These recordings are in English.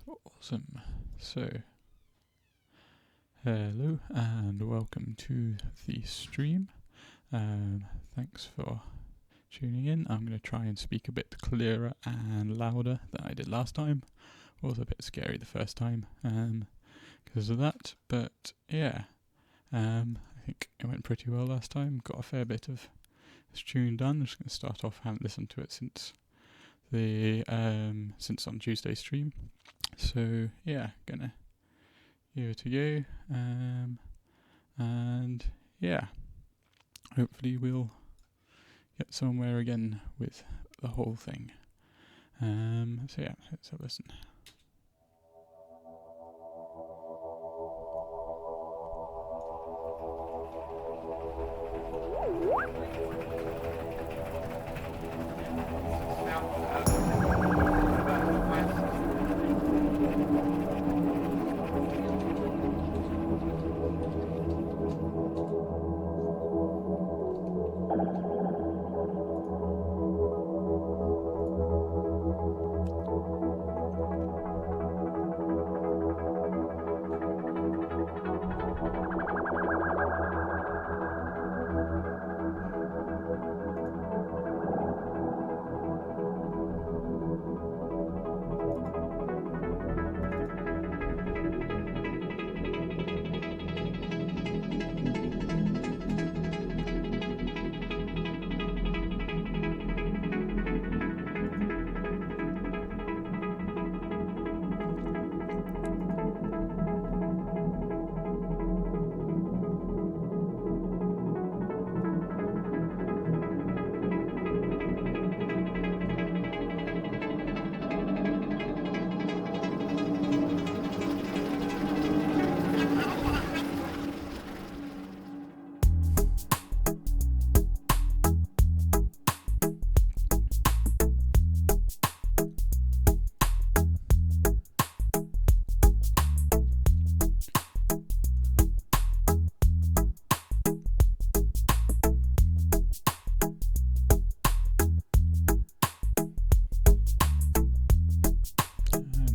Awesome. So, hello and welcome to the stream. Thanks for tuning in. I'm going to try and speak a bit clearer and louder than I did last time. It was a bit scary the first time because of that, but yeah, I think it went pretty well last time. Got a fair bit of this tune done. I'm just going to start off. I haven't listened to it since on Tuesday's stream. So yeah, gonna give it a go, and yeah, hopefully we'll get somewhere again with the whole thing. So yeah, let's have a listen.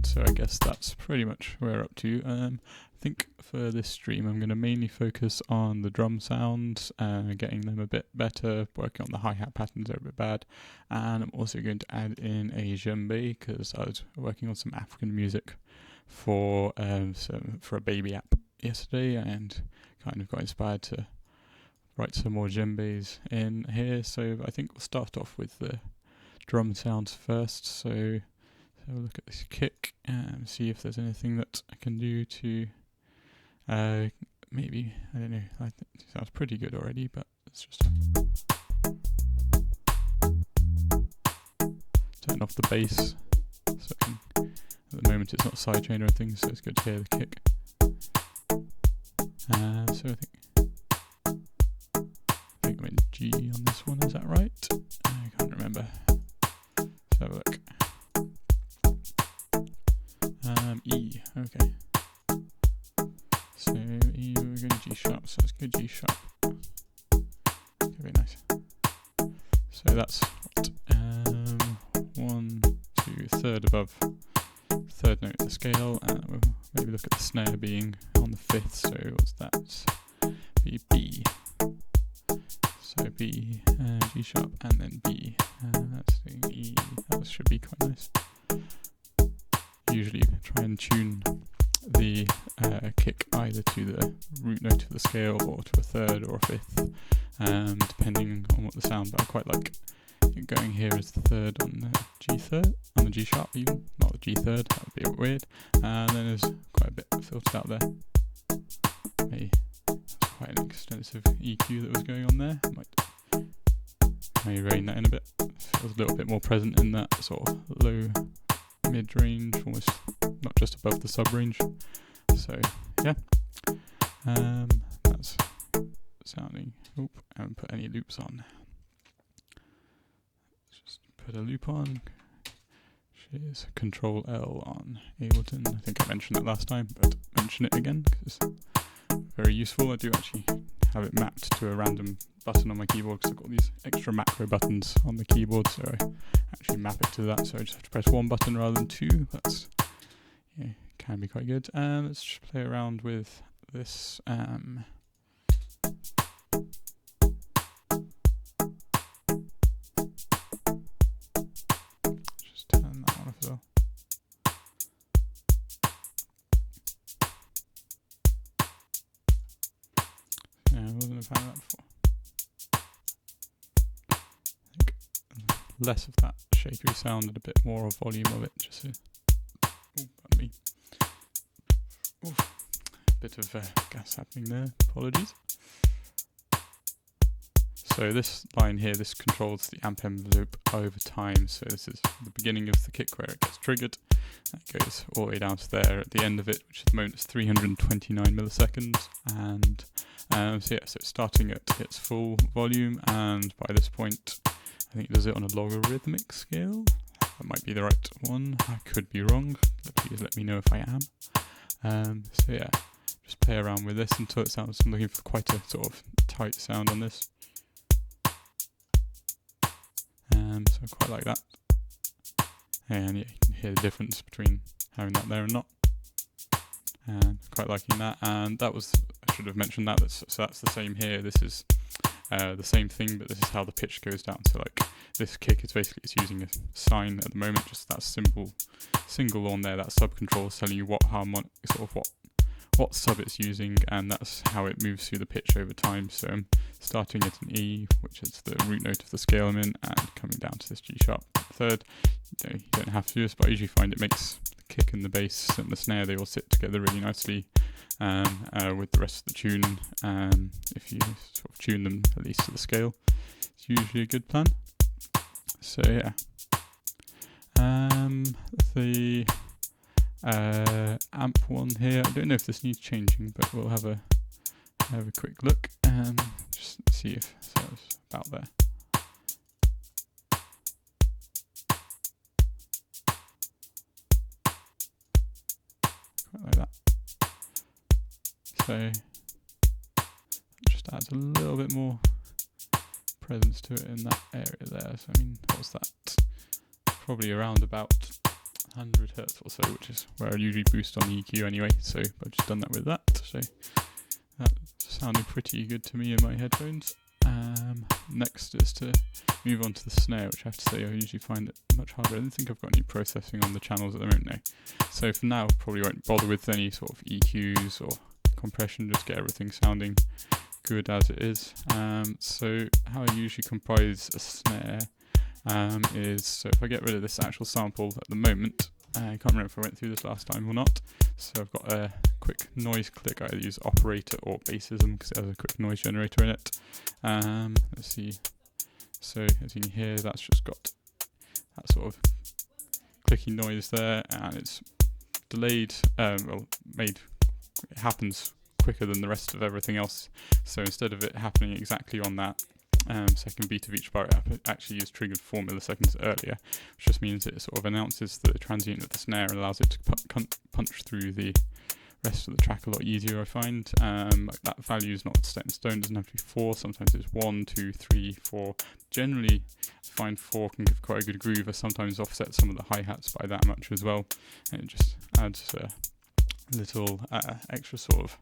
So I guess that's pretty much where we're up to. I think for this stream I'm going to mainly focus on the drum sounds, getting them a bit better, working on the hi-hat patterns, they're a bit bad, and I'm also going to add in a djembe because I was working on some African music for a baby app yesterday and kind of got inspired to write some more djembes in here. So I think we'll start off with the drum sounds first. So have a look at this kick and see if there's anything that I can do to maybe, I don't know, I think it sounds pretty good already, but let's just turn off the bass. So at the moment it's not sidechain or anything, so it's good to hear the kick. So I think I'm in G on this one, is that right? I can't remember. Let's have a look. E, okay. So E, we're going G sharp, so let's go G sharp. Okay, very nice. So that's what, 1, 2, third above, third note in the scale, and we'll maybe look at the snare being on the fifth, so what's that? Be B. So B, G sharp, and then B. That's the E, that should be quite nice. Usually try and tune the kick either to the root note of the scale or to a third or a fifth, depending on what the sound. But I quite like it going here as the third on the G third, on the G sharp even, not the G third. That would be a bit weird. And then there's quite a bit filtered out there. Maybe that's quite an extensive EQ that was going on there. Maybe rein that in a bit. Feels a little bit more present in that sort of low mid-range, almost not just above the sub-range. So yeah, that's sounding. I haven't put any loops on. Let's just put a loop on. Here's Control L on Ableton. I think I mentioned that last time, but mention it again because it's very useful. I do actually have it mapped to a random button on my keyboard because I've got these extra macro buttons on the keyboard, so I actually map it to that, so I just have to press one button rather than two. That's yeah, can be quite good. Let's just play around with this. Just turn that one off as well. Yeah, I wasn't a fan of that before. I think less of that shakery sound and a bit more of volume of it, just to, pardon me. Oof. Bit of gas happening there, apologies. So this line here, this controls the amp envelope over time. So this is the beginning of the kick where it gets triggered. That goes all the way down to there at the end of it, which at the moment is 329 milliseconds. And so it's starting at its full volume, and by this point, I think it does it on a logarithmic scale. That might be the right one. I could be wrong. Please let me know if I am. So yeah, just play around with this until it sounds. I'm looking for quite a sort of tight sound on this. So I quite like that. And yeah, you can hear the difference between having that there and not. And quite liking that. And that was, I should have mentioned that. So that's the same here. This is the same thing, but this is how the pitch goes down. So like this kick is basically, it's using a sine at the moment, just that single on there, that sub control is telling you what harmonic, sort of what sub it's using, and that's how it moves through the pitch over time. So I'm starting at an E, which is the root note of the scale I'm in, and coming down to this G sharp third. You don't have to do this, but I usually find it makes the kick and the bass and the snare, they all sit together really nicely with the rest of the tune. If you sort of tune them at least to the scale, it's usually a good plan. So yeah, the amp one here, I don't know if this needs changing, but we'll have a quick look and just see if it's about there. Quite like that. So it just adds a little bit more presence to it in that area there. So I mean, what's that? Probably around about 100 hertz or so, which is where I usually boost on the EQ anyway. So I've just done that with that. So that sounded pretty good to me in my headphones. Next is to move on to the snare, which I have to say I usually find it much harder. I don't think I've got any processing on the channels at the moment now. So for now, probably won't bother with any sort of EQs or compression, just get everything sounding good as it is. So how I usually comprise a snare is, so if I get rid of this actual sample at the moment, I can't remember if I went through this last time or not, so I've got a quick noise click. I either use operator or bassism because it has a quick noise generator in it. Let's see, so as you can hear, that's just got that sort of clicky noise there, and it's delayed, it happens quicker than the rest of everything else. So instead of it happening exactly on that second beat of each bar, it actually is triggered 4 milliseconds earlier, which just means it sort of announces the transient of the snare and allows it to punch through the rest of the track a lot easier, I find. Like that value is not set in stone, it doesn't have to be 4, sometimes it's 1, 2, 3, 4. Generally, I find 4 can give quite a good groove. I sometimes offset some of the hi-hats by that much as well, and it just adds a little extra sort of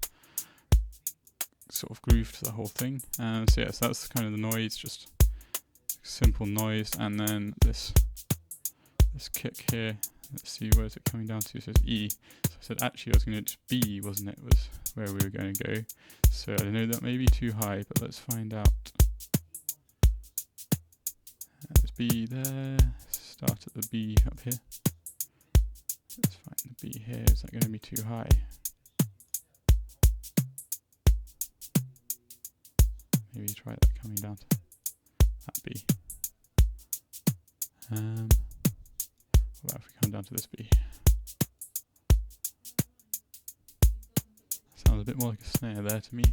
groove to the whole thing. So yeah, so that's kind of the noise, just simple noise. And then this kick here, let's see, where's it coming down to? It says E. So I said actually I was going to B, wasn't it? Was where we were going to go. So I know that may be too high, but let's find out. There's B there. Start at the B up here. Let's find the B here. Is that going to be too high? Maybe try that coming down to that B. What about if we come down to this B? That sounds a bit more like a snare there to me.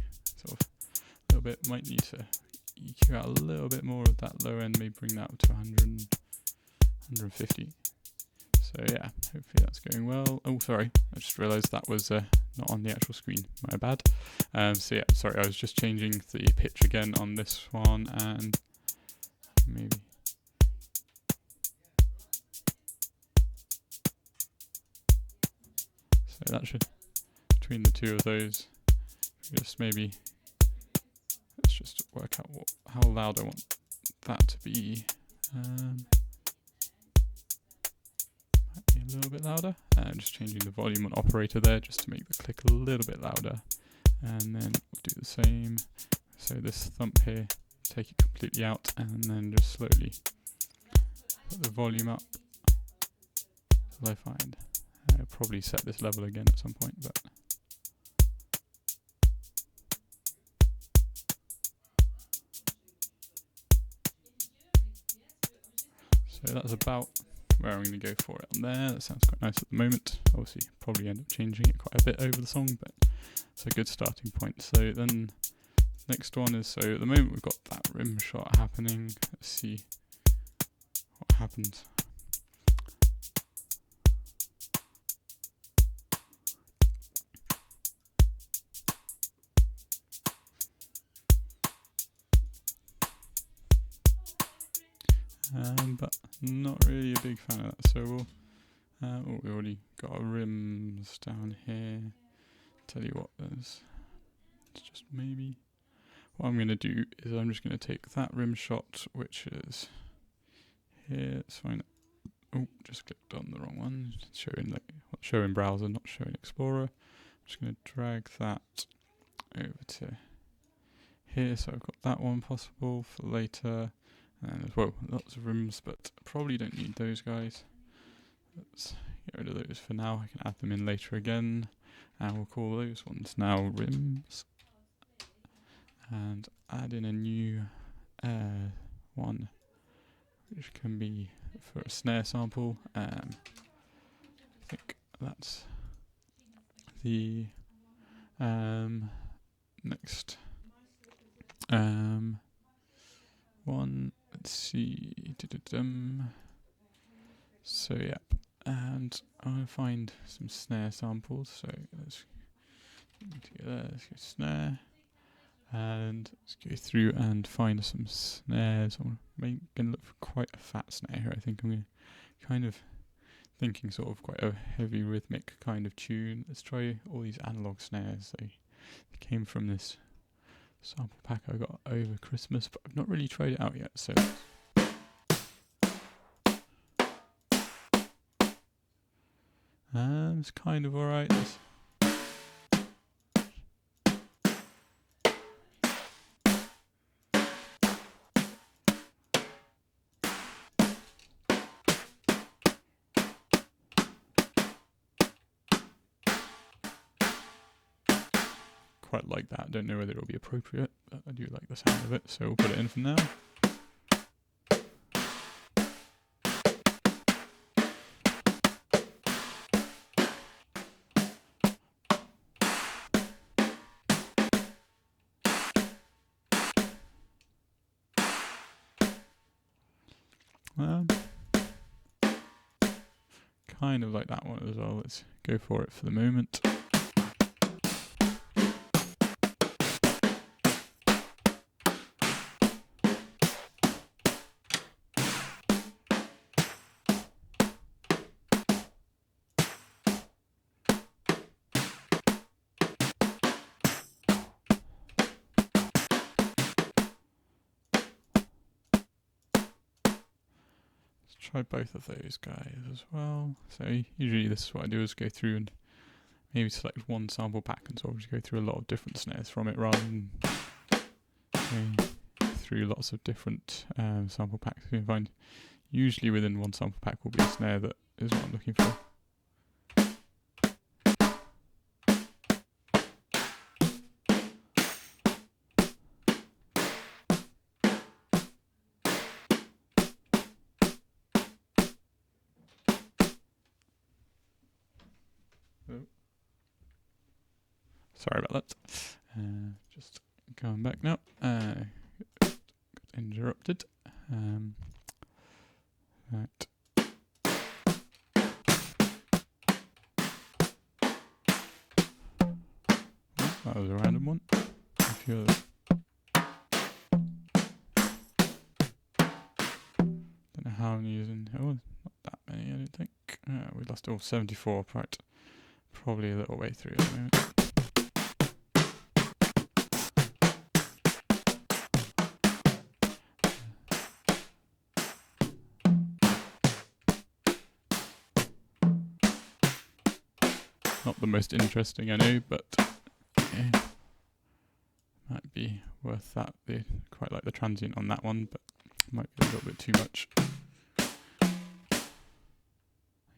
Sort of a little bit, might need to EQ out a little bit more of that low end, maybe bring that up to 100, 150. So yeah, hopefully that's going well. Oh, sorry, I just realised that was not on the actual screen, my bad. So yeah, sorry, I was just changing the pitch again on this one, and maybe So that should, between the two of those, just maybe, let's just work out how loud I want that to be. Might be a little bit louder. And just changing the volume on operator there just to make the click a little bit louder. And then we'll do the same. So this thump here, take it completely out, and then just slowly put the volume up till I find. I'll probably set this level again at some point, but so that's about where I'm going to go for it on there. That sounds quite nice at the moment. Obviously, probably end up changing it quite a bit over the song, but it's a good starting point. So then, next one is, so at the moment we've got that rim shot happening. Let's see what happens. But not really a big fan of that. So we'll, we already got our rims down here. Tell you what, it's just maybe. What I'm going to do is I'm just going to take that rim shot, which is here. It's fine. Oh, just clicked on the wrong one. It's showing browser, not showing Explorer. I'm just going to drag that over to here. So I've got that one possible for later. And as well, lots of rims, but probably don't need those guys. Let's get rid of those for now. I can add them in later again. And we'll call those ones now rims. And add in a new one, which can be for a snare sample. I think that's the next one. Let's see. So yep, and I'm gonna find some snare samples. So let's go snare, and let's go through and find some snares. I'm gonna look for quite a fat snare here. I think I'm gonna kind of thinking sort of quite a heavy rhythmic kind of tune. Let's try all these analog snares. They came from this sample pack I got over Christmas, but I've not really tried it out yet, so it's kind of alright. Quite like that. I don't know whether it'll be appropriate, but I do like the sound of it, so we'll put it in for now. Kind of like that one as well. Let's go for it for the moment. Try both of those guys as well. So usually this is what I do, is go through and maybe select one sample pack and sort of just go through a lot of different snares from it, rather than go through lots of different sample packs. You can find usually within one sample pack will be a snare that is what I'm looking for. Sorry about that. Just going back now. Got interrupted. Right. That was a random one. A few others. Don't know how I'm using. Oh, not that many, I don't think. We lost all 74. Right. probably a little way through at the moment. Not the most interesting, I know, but yeah, might be worth that. I quite like the transient on that one, but might be a little bit too much.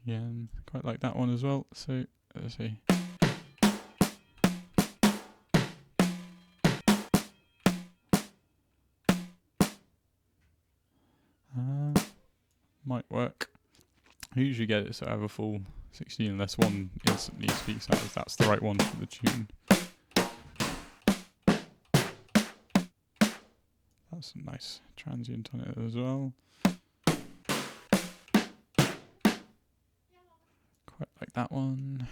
Again, quite like that one as well. So let's see. Might work. I usually get it so I have a full 16 unless one instantly speaks out as that's the right one for the tune. That's a nice transient on it as well. Quite like that one.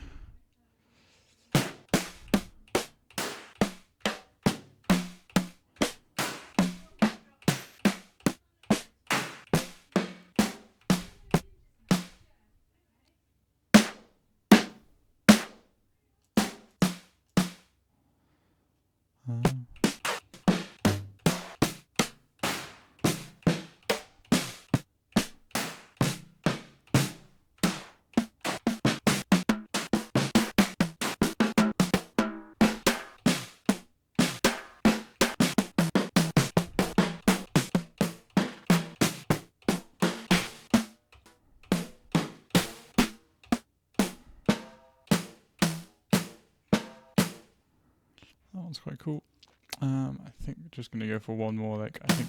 That one's quite cool. I think we're just going to go for one more, like, I think.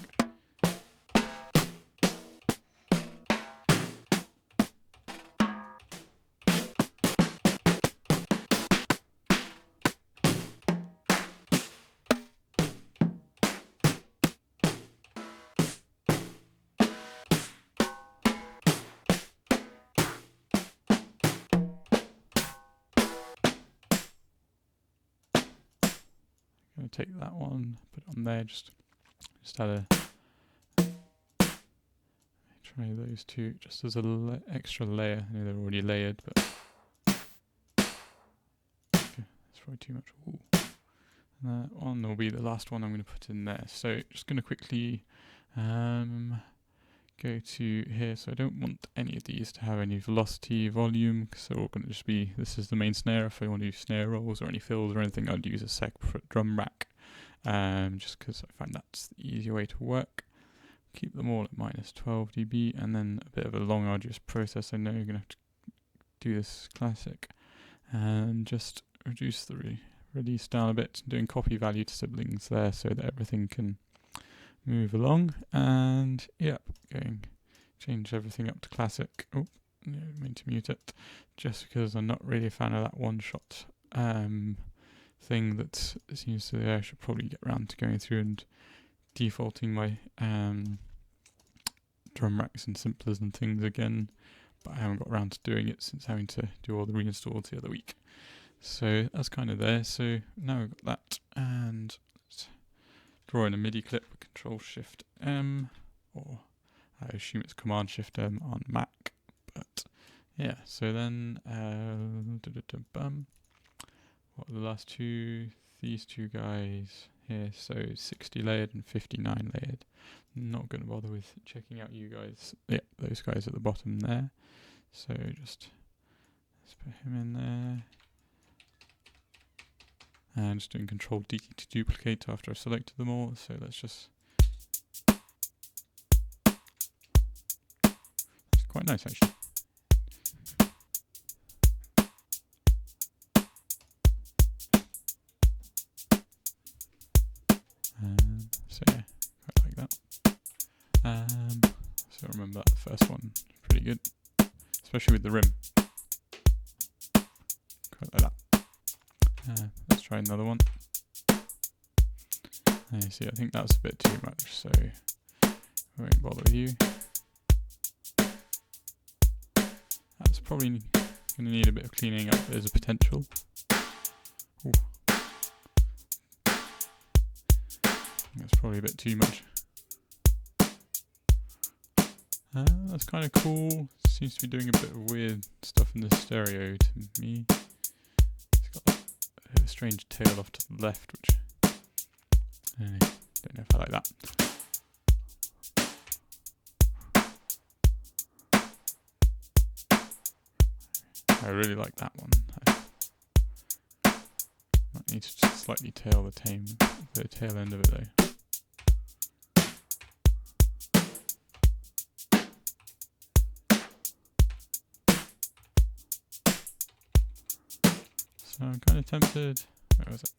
Going to take that one, put it on there, just add a, try those two just as a extra layer. I know they're already layered, but okay, that's probably too much. Ooh. And that one will be the last one I'm going to put in there. So just going to quickly go to here. So I don't want any of these to have any velocity, volume, so we're going to just be, this is the main snare. If I want to do snare rolls or any fills or anything, I'd use a separate drum rack, just because I find that's the easier way to work. Keep them all at minus 12 dB, and then a bit of a long arduous process. I know you're going to have to do this classic, and just reduce the release down a bit, doing copy value to siblings there so that everything can move along. And yep, change everything up to classic. Oh, no, I meant to mute it, just because I'm not really a fan of that one shot thing that seems to. I should probably get around to going through and defaulting my drum racks and simplers and things again, but I haven't got around to doing it since having to do all the reinstalls the other week. So that's kind of there. So now we've got that, and let's draw in a MIDI clip, Control Shift M, or I assume it's Command Shift M on Mac. But yeah, so then what are the last two? These two guys here. So 60 layered and 59 layered. Not going to bother with checking out you guys. Yeah, those guys at the bottom there. So just let's put him in there. And just doing Control D to duplicate after I've selected them all. So let's just. It's quite nice actually. So yeah, quite like that. So remember that first one, pretty good, especially with the rim. Quite like that. Let's try another one. You see, I think that's a bit too much, so I won't bother with you. That's probably going to need a bit of cleaning up. There's a potential. Ooh. That's probably a bit too much. That's kind of cool. Seems to be doing a bit of weird stuff in the stereo to me. a strange tail off to the left, which I don't know if I like that. I really like that one. I might need to just slightly tail the tail end of it though. So I'm kind of tempted. Where was it?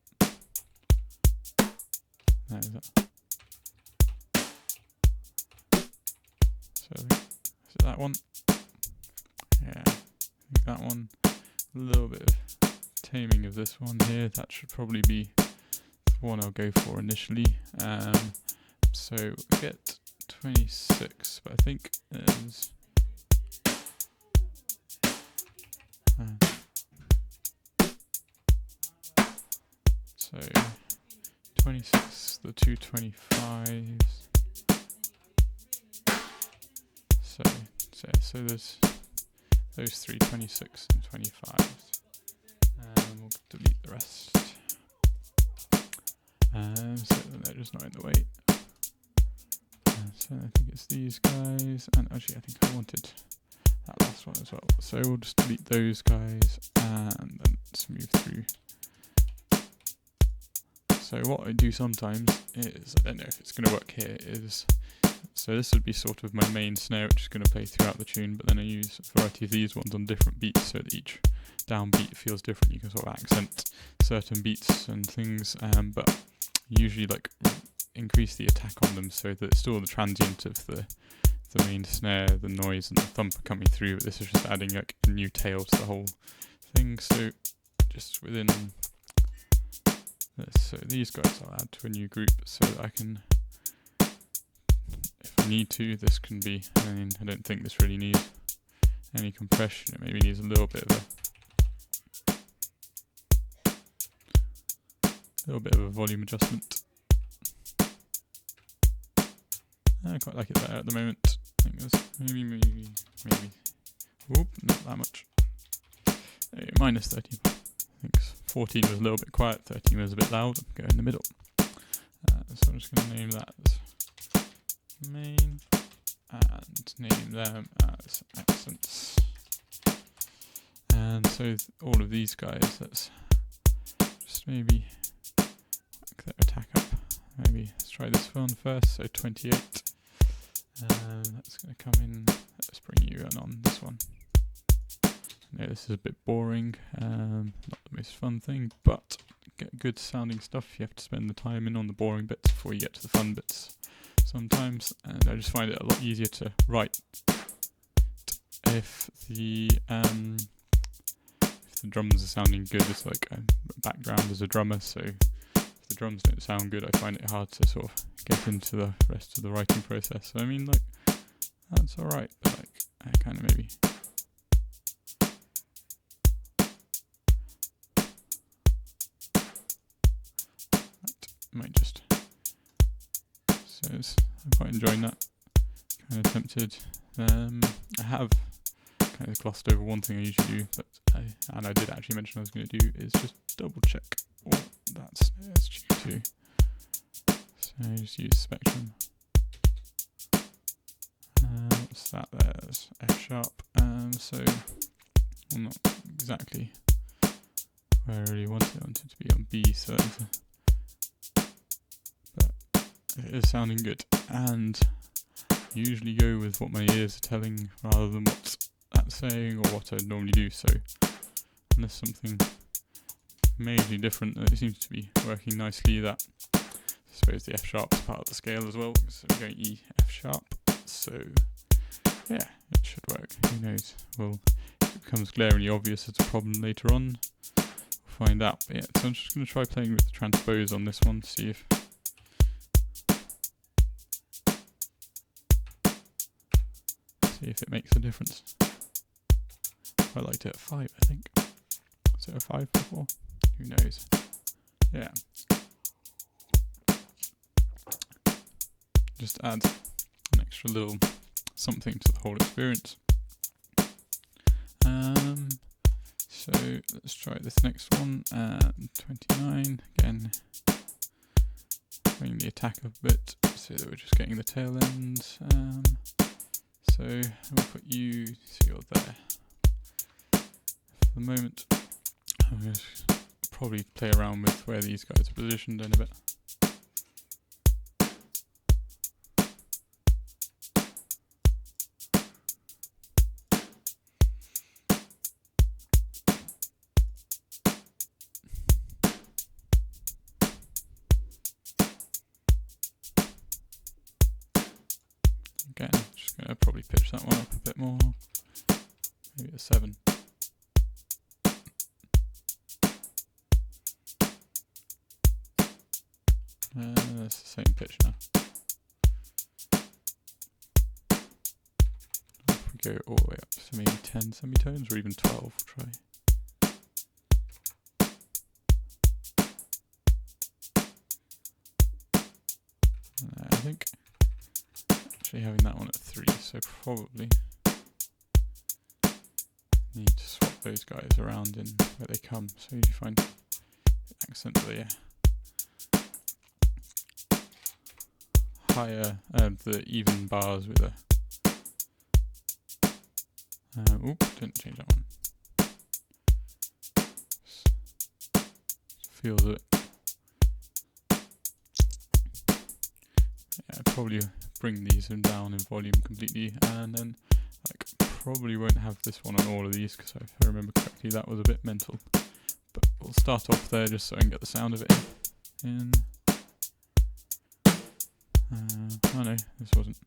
There is it. So is it that one? Yeah, I think that one. A little bit of taming of this one here. That should probably be the one I'll go for initially. So we'll get 26, but I think there's so 26, the 225s. So there's those three 26 and 25s. We'll delete the rest. So they're just not in the way. So I think it's these guys, and actually I think I wanted that last one as well. So we'll just delete those guys and then let's move through. So what I do sometimes is, I don't know if it's going to work here, is, so this would be sort of my main snare which is going to play throughout the tune, but then I use a variety of these ones on different beats so that each downbeat feels different. You can sort of accent certain beats and things, but usually like increase the attack on them so that it's still the transient of the main snare, the noise and the thumper coming through, but this is just adding like a new tail to the whole thing. So just within this, so these guys I'll add to a new group so that I can, if I need to, this can be, I mean I don't think this really needs any compression, it maybe needs a little bit of a volume adjustment. I quite like it there at the moment. I think there's maybe, oop, not that much. Minus 13. I think 14 was a little bit quiet, 13 was a bit loud. Go in the middle. So I'm just going to name that as main and name them as accents. And so all of these guys, let's just maybe back their attack up. Maybe let's try this one first, so 28. That's going to come in, let's bring you in on this one. I know this is a bit boring, not the most fun thing, but get good sounding stuff. You have to spend the time in on the boring bits before you get to the fun bits sometimes, and I just find it a lot easier to write if the drums are sounding good. It's like a background as a drummer, so if the drums don't sound good, I find it hard to sort of get into the rest of the writing process. So I mean, like, that's alright, but like, I kind of maybe might just, so I'm quite enjoying that, kind of tempted. I have kind of glossed over one thing I usually do, but I did actually mention I was going to do, is just double check what that snare is tuned to. So I just use Spectrum. What's that? There's F sharp. So, well, not exactly where I really wanted it. I wanted it to be on B, so but it is sounding good, and usually go with what my ears are telling rather than what that's saying or what I'd normally do. So unless something majorly different, it seems to be working nicely. That I suppose the F sharp is part of the scale as well, so we're going E, F sharp. So yeah, it should work. Who knows? Well, if it becomes glaringly obvious as a problem later on, we'll find out. But yeah, so I'm just going to try playing with the transpose on this one, see if it makes a difference. I liked it at 5, I think. Was it a 5 before? Who knows? Yeah. Just add an extra little something to the whole experience. So So let's try this next one, 29, again, bring the attack up a bit so that we're just getting the tail end. So we'll put you, so you're there. For the moment, I'm going to probably play around with where these guys are positioned in a bit. Again, just going to probably pitch that one up a bit more, maybe a 7. That's the same pitch now. If we go all the way up to maybe 10 semitones or even 12, we'll try. I think actually having that one at 3, so probably need to swap those guys around in where they come. So you find the accent there. Higher, the even bars with a. Didn't change that one. Feels it. Yeah, probably bring these down in volume completely, and then probably won't have this one on all of these because if I remember correctly, that was a bit mental. But we'll start off there just so I can get the sound of it in. Oh no, this wasn't.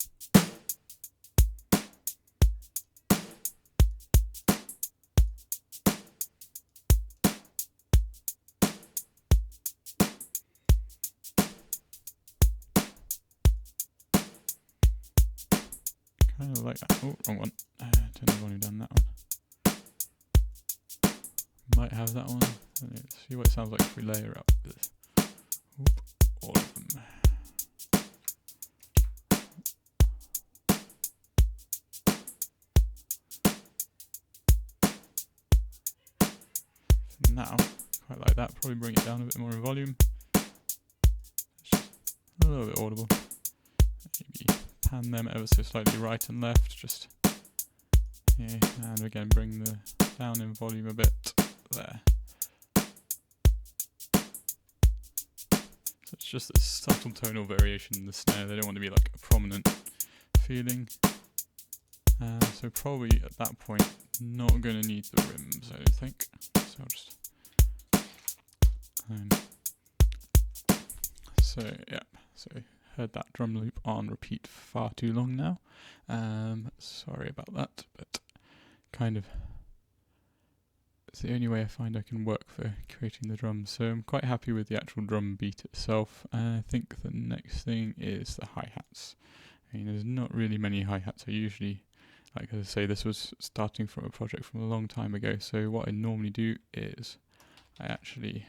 Kind of like that. Oh, wrong one. Turn the volume down that one. Might have that one. Let's see what it sounds like if we layer up this. All of them. Now, quite like that, probably bring it down a bit more in volume. Just a little bit audible. Maybe pan them ever so slightly right and left, just yeah, and again bring the down in volume a bit there. So it's just a subtle tonal variation in the snare. They don't want to be like a prominent feeling. So probably at that point not going to need the rims, I don't think. So I'll just so yeah, so heard that drum loop on repeat far too long now. Sorry about that, but kind of it's the only way I find I can work for creating the drums. So I'm quite happy with the actual drum beat itself. I think the next thing is the hi-hats. I mean, there's not really many hi-hats. I usually, like I say, this was starting from a project from a long time ago. So what I normally do is I actually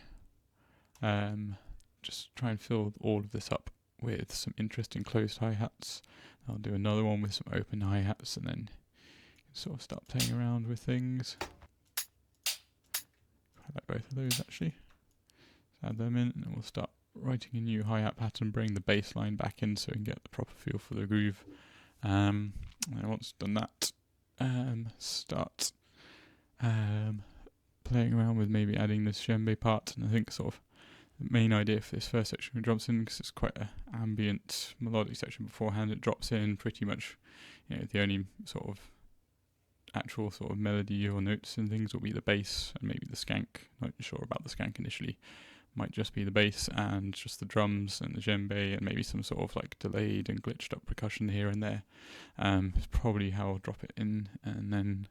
just try and fill all of this up with some interesting closed hi-hats. I'll do another one with some open hi-hats, and then you can sort of start playing around with things. I like both of those actually. So add them in, and then we'll start writing a new hi-hat pattern, bring the bass line back in so we can get the proper feel for the groove. And once done that, start playing around with maybe adding this djembe part. And I think sort of the main idea for this first section drops in, because it's quite an ambient melodic section beforehand, it drops in pretty much, you know, the only sort of actual sort of melody or notes and things will be the bass and maybe the skank. Not sure about the skank initially. Might just be the bass and just the drums and the djembe and maybe some sort of like delayed and glitched up percussion here and there. It's probably how I'll drop it in, and then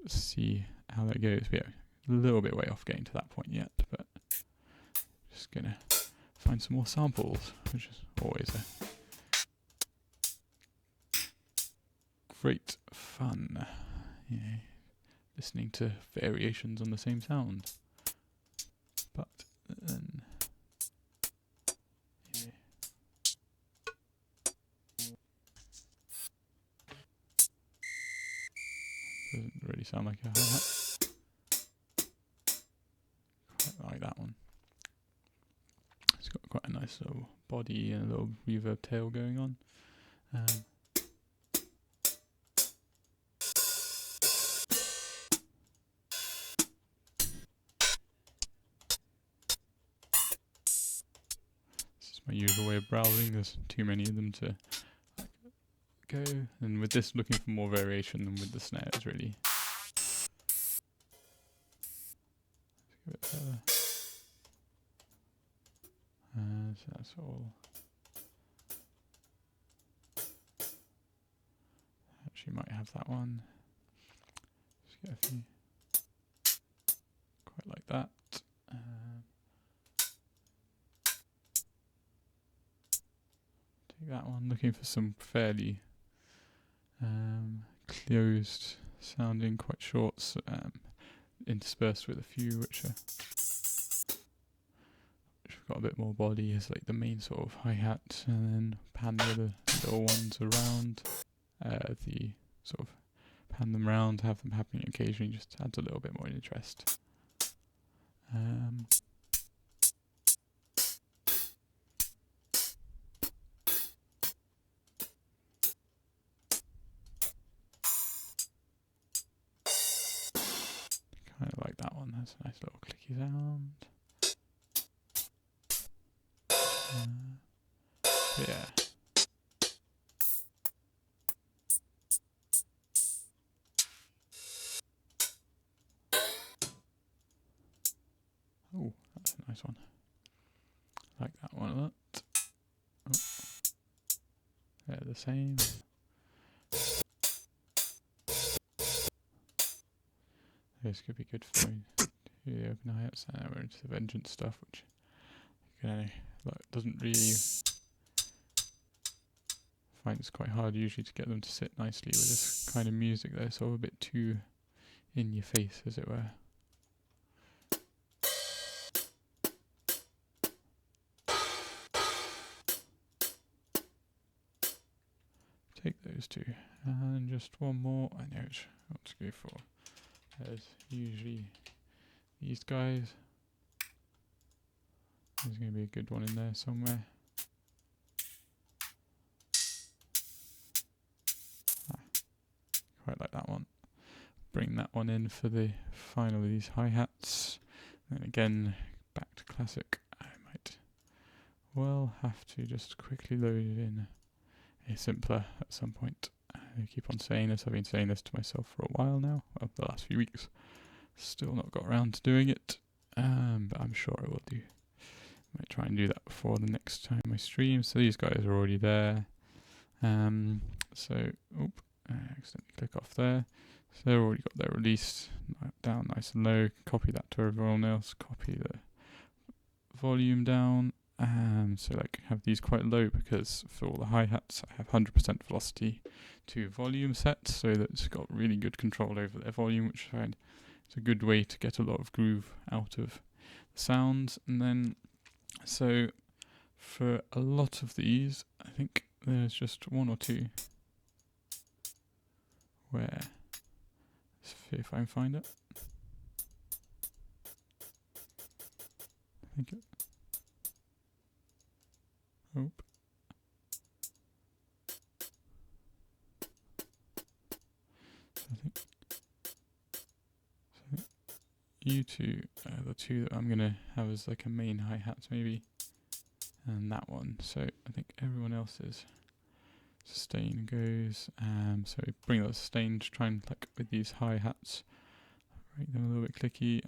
see how that goes. But yeah, a little bit way off getting to that point yet, but just gonna find some more samples, which is always a great fun. Yeah, listening to variations on the same sound. But then, yeah. Doesn't really sound like a hi-hat. like that one. It's got quite a nice little body and a little reverb tail going on. This is my usual way of browsing. There's too many of them to go. And with this, looking for more variation than with the snares, really. Let's go a bit further. So that's all. Actually, might have that one. Just get a few. Quite like that. Take that one. Looking for some fairly closed sounding, quite shorts, interspersed with a few which have got a bit more body as like the main sort of hi-hat, and then pan the other little ones around. The sort of pan them around, have them happening occasionally, just adds a little bit more interest. Kind of like that one. That's a nice little clicky sound. Yeah. Oh, that's a nice one. Like that one a lot. Oh. They're the same. This could be good for the open hi-hats, and we're into the vengeance stuff, which doesn't really find it's quite hard usually to get them to sit nicely with this kind of music. They're sort of a bit too in your face, as it were. Take those two, and just one more. I know what to go for. There's usually these guys. There's going to be a good one in there somewhere. Quite like that one. Bring that one in for the final of these hi-hats. And again, back to classic. I might well have to just quickly load it in a simpler at some point. I keep on saying this. I've been saying this to myself for a while now. Well, the last few weeks. Still not got around to doing it. But I'm sure I will do. I might try and do that before the next time I stream. So these guys are already there. I accidentally click off there. So they've already got their release down nice and low. Copy that to everyone else. Copy the volume down. So like have these quite low because for all the hi-hats I have 100% velocity to volume set, so that it's got really good control over their volume, which I find is a good way to get a lot of groove out of the sounds. And then so for a lot of these, I think there's just one or two where, let's see if I can find it. I think it. Oh. So you two are the two that I'm going to have as like a main hi-hats maybe. And that one. So I think everyone else's sustain goes. So bring that sustain to try and like with these hi-hats, make them a little bit clicky.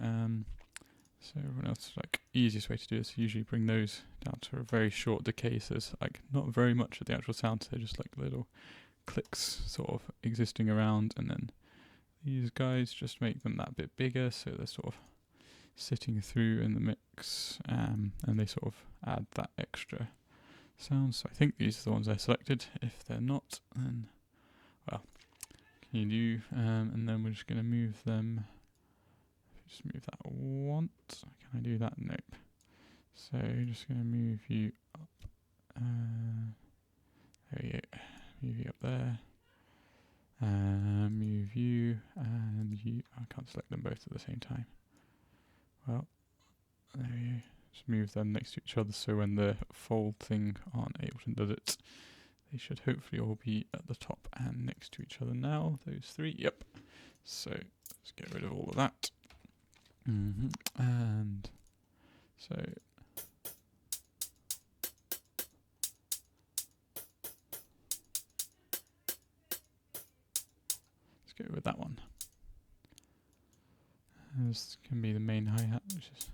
So everyone else, like easiest way to do this, usually bring those down to a very short decay. So there's like not very much of the actual sound. So they're just like little clicks sort of existing around, and then these guys just make them that bit bigger, so they're sort of sitting through in the mix, and they sort of add that extra sound. So I think these are the ones I selected. If they're not, then well, can you do? And then we're just going to move them. Just move that once. Can I do that? Nope. So just going to move you up. There we go. Move you up there. Move you and you. I can't select them both at the same time. Well, there you go. Just move them next to each other so when the fold thing on Ableton does it, they should hopefully all be at the top and next to each other now. Those three, yep. So let's get rid of all of that. And so let's go with that one. This can be the main hi-hat, which is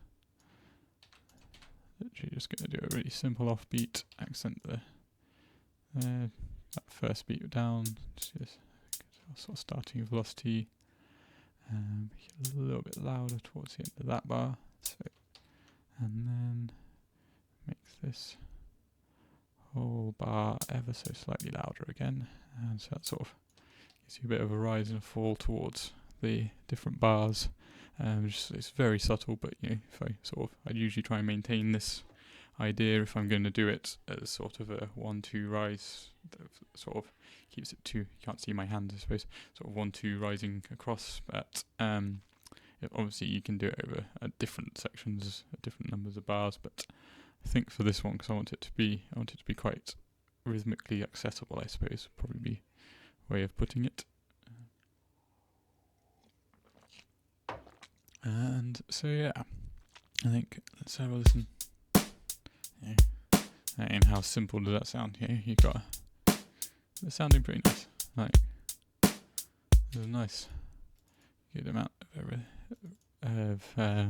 literally just going to do a really simple offbeat, accent that first beat down, just sort of starting velocity, make it a little bit louder towards the end of that bar, so, and then make this whole bar ever so slightly louder again, and so that sort of gives you a bit of a rise and a fall towards the different bars. It's very subtle, but you know, I'd usually try and maintain this idea if I'm going to do it as sort of a 1-2 rise, that sort of keeps it you can't see my hands I suppose, sort of 1-2 rising across, but obviously you can do it over at different sections, at different numbers of bars, but I think for this one, because I want it to be quite rhythmically accessible, I suppose, probably be a way of putting it. And so yeah, I think let's have a listen. Yeah. And how simple does that sound? Yeah, you got it's sounding pretty nice. Like there's a nice good amount of a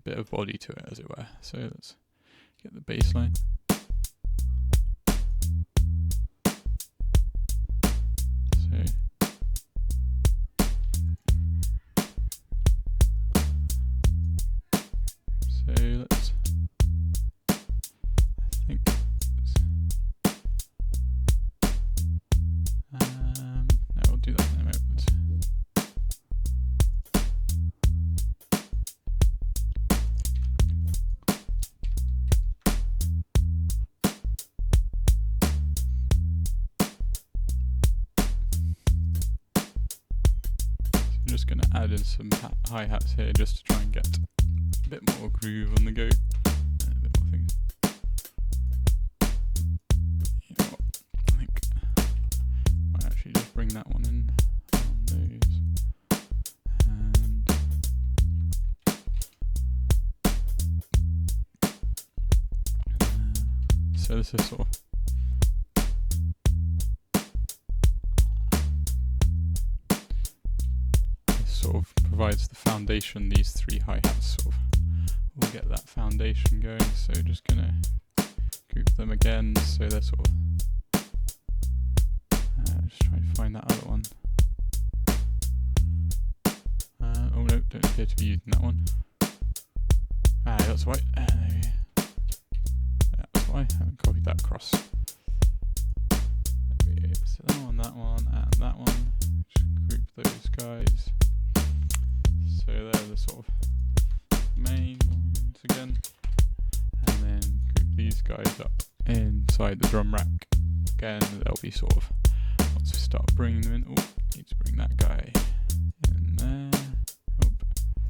bit of body to it, as it were. So let's get the bass line. Just going to add in some hi-hats here just to try and get a bit more groove on the go, and a bit more things. You know what, I think I might actually just bring that one in on those, and so this is sort of provides the foundation. These three hi-hats sort of will get that foundation going, so just gonna group them again so they're sort of just try to find that other one. Oh no, don't appear to be using that one. That's why. That's why I haven't copied that across. There we go. So that one and that one. Just group those guys. So they're the sort of main ones again, and then group these guys up inside the drum rack. Again, they'll be sort of, once we start bringing them in, need to bring that guy in there.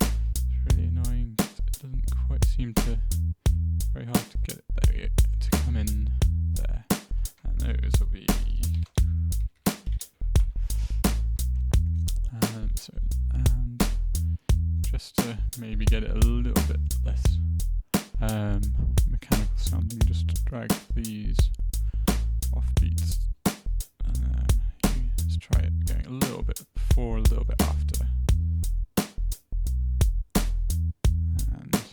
It's really annoying, it doesn't quite seem to, very hard to get it, there we go, to come in there, and those will be, just to maybe get it a little bit less mechanical sounding, just drag these offbeats, and then let's try it going a little bit before, a little bit after, and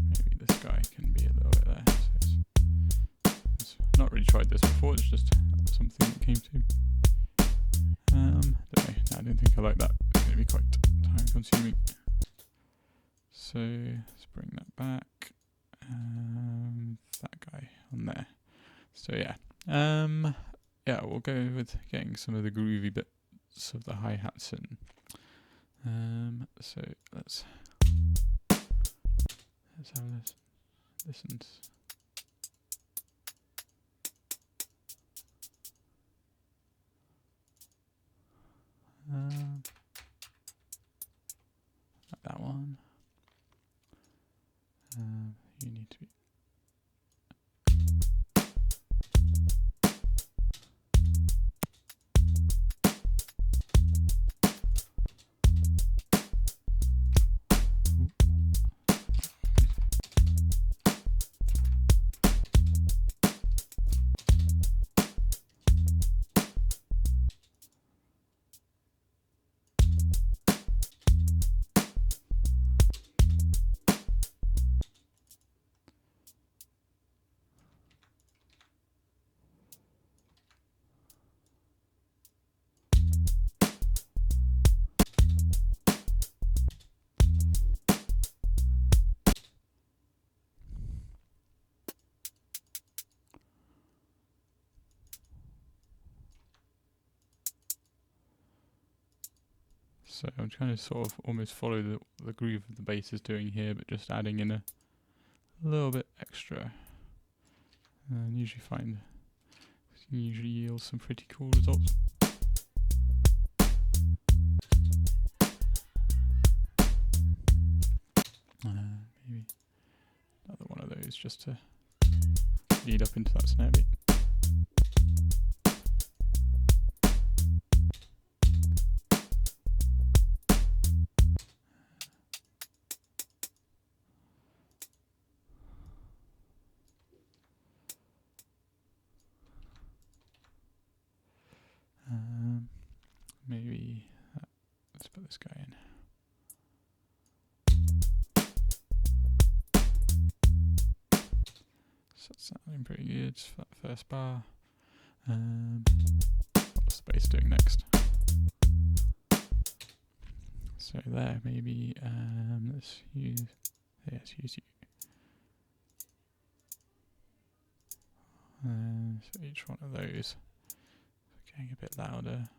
maybe this guy can be a little bit there. So it's not really tried this before, it's just something that came to. I don't think I like that. It's going to be quite time consuming. So let's bring that back. That guy on there. So yeah. Yeah, we'll go with getting some of the groovy bits of the hi-hats in. So let's have this listen. Like that one. You need to be. So I'm trying to sort of almost follow the groove of the bass is doing here, but just adding in a little bit extra. And usually yields some pretty cool results. Maybe another one of those just to lead up into that snare beat. Maybe let's put this guy in. So it's sounding pretty good for that first bar. What's the bass doing next? So there, maybe let's use you. So each one of those getting a bit louder.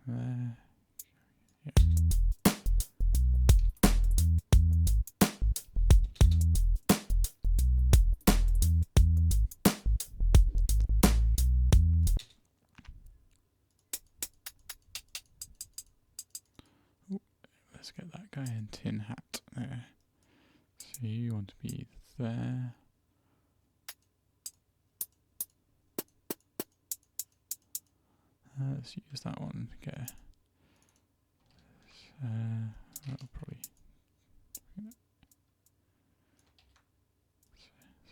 There. Yeah. Ooh, let's get that guy in tin hat there. So you want to be there. Let's use that one to get. That'll probably.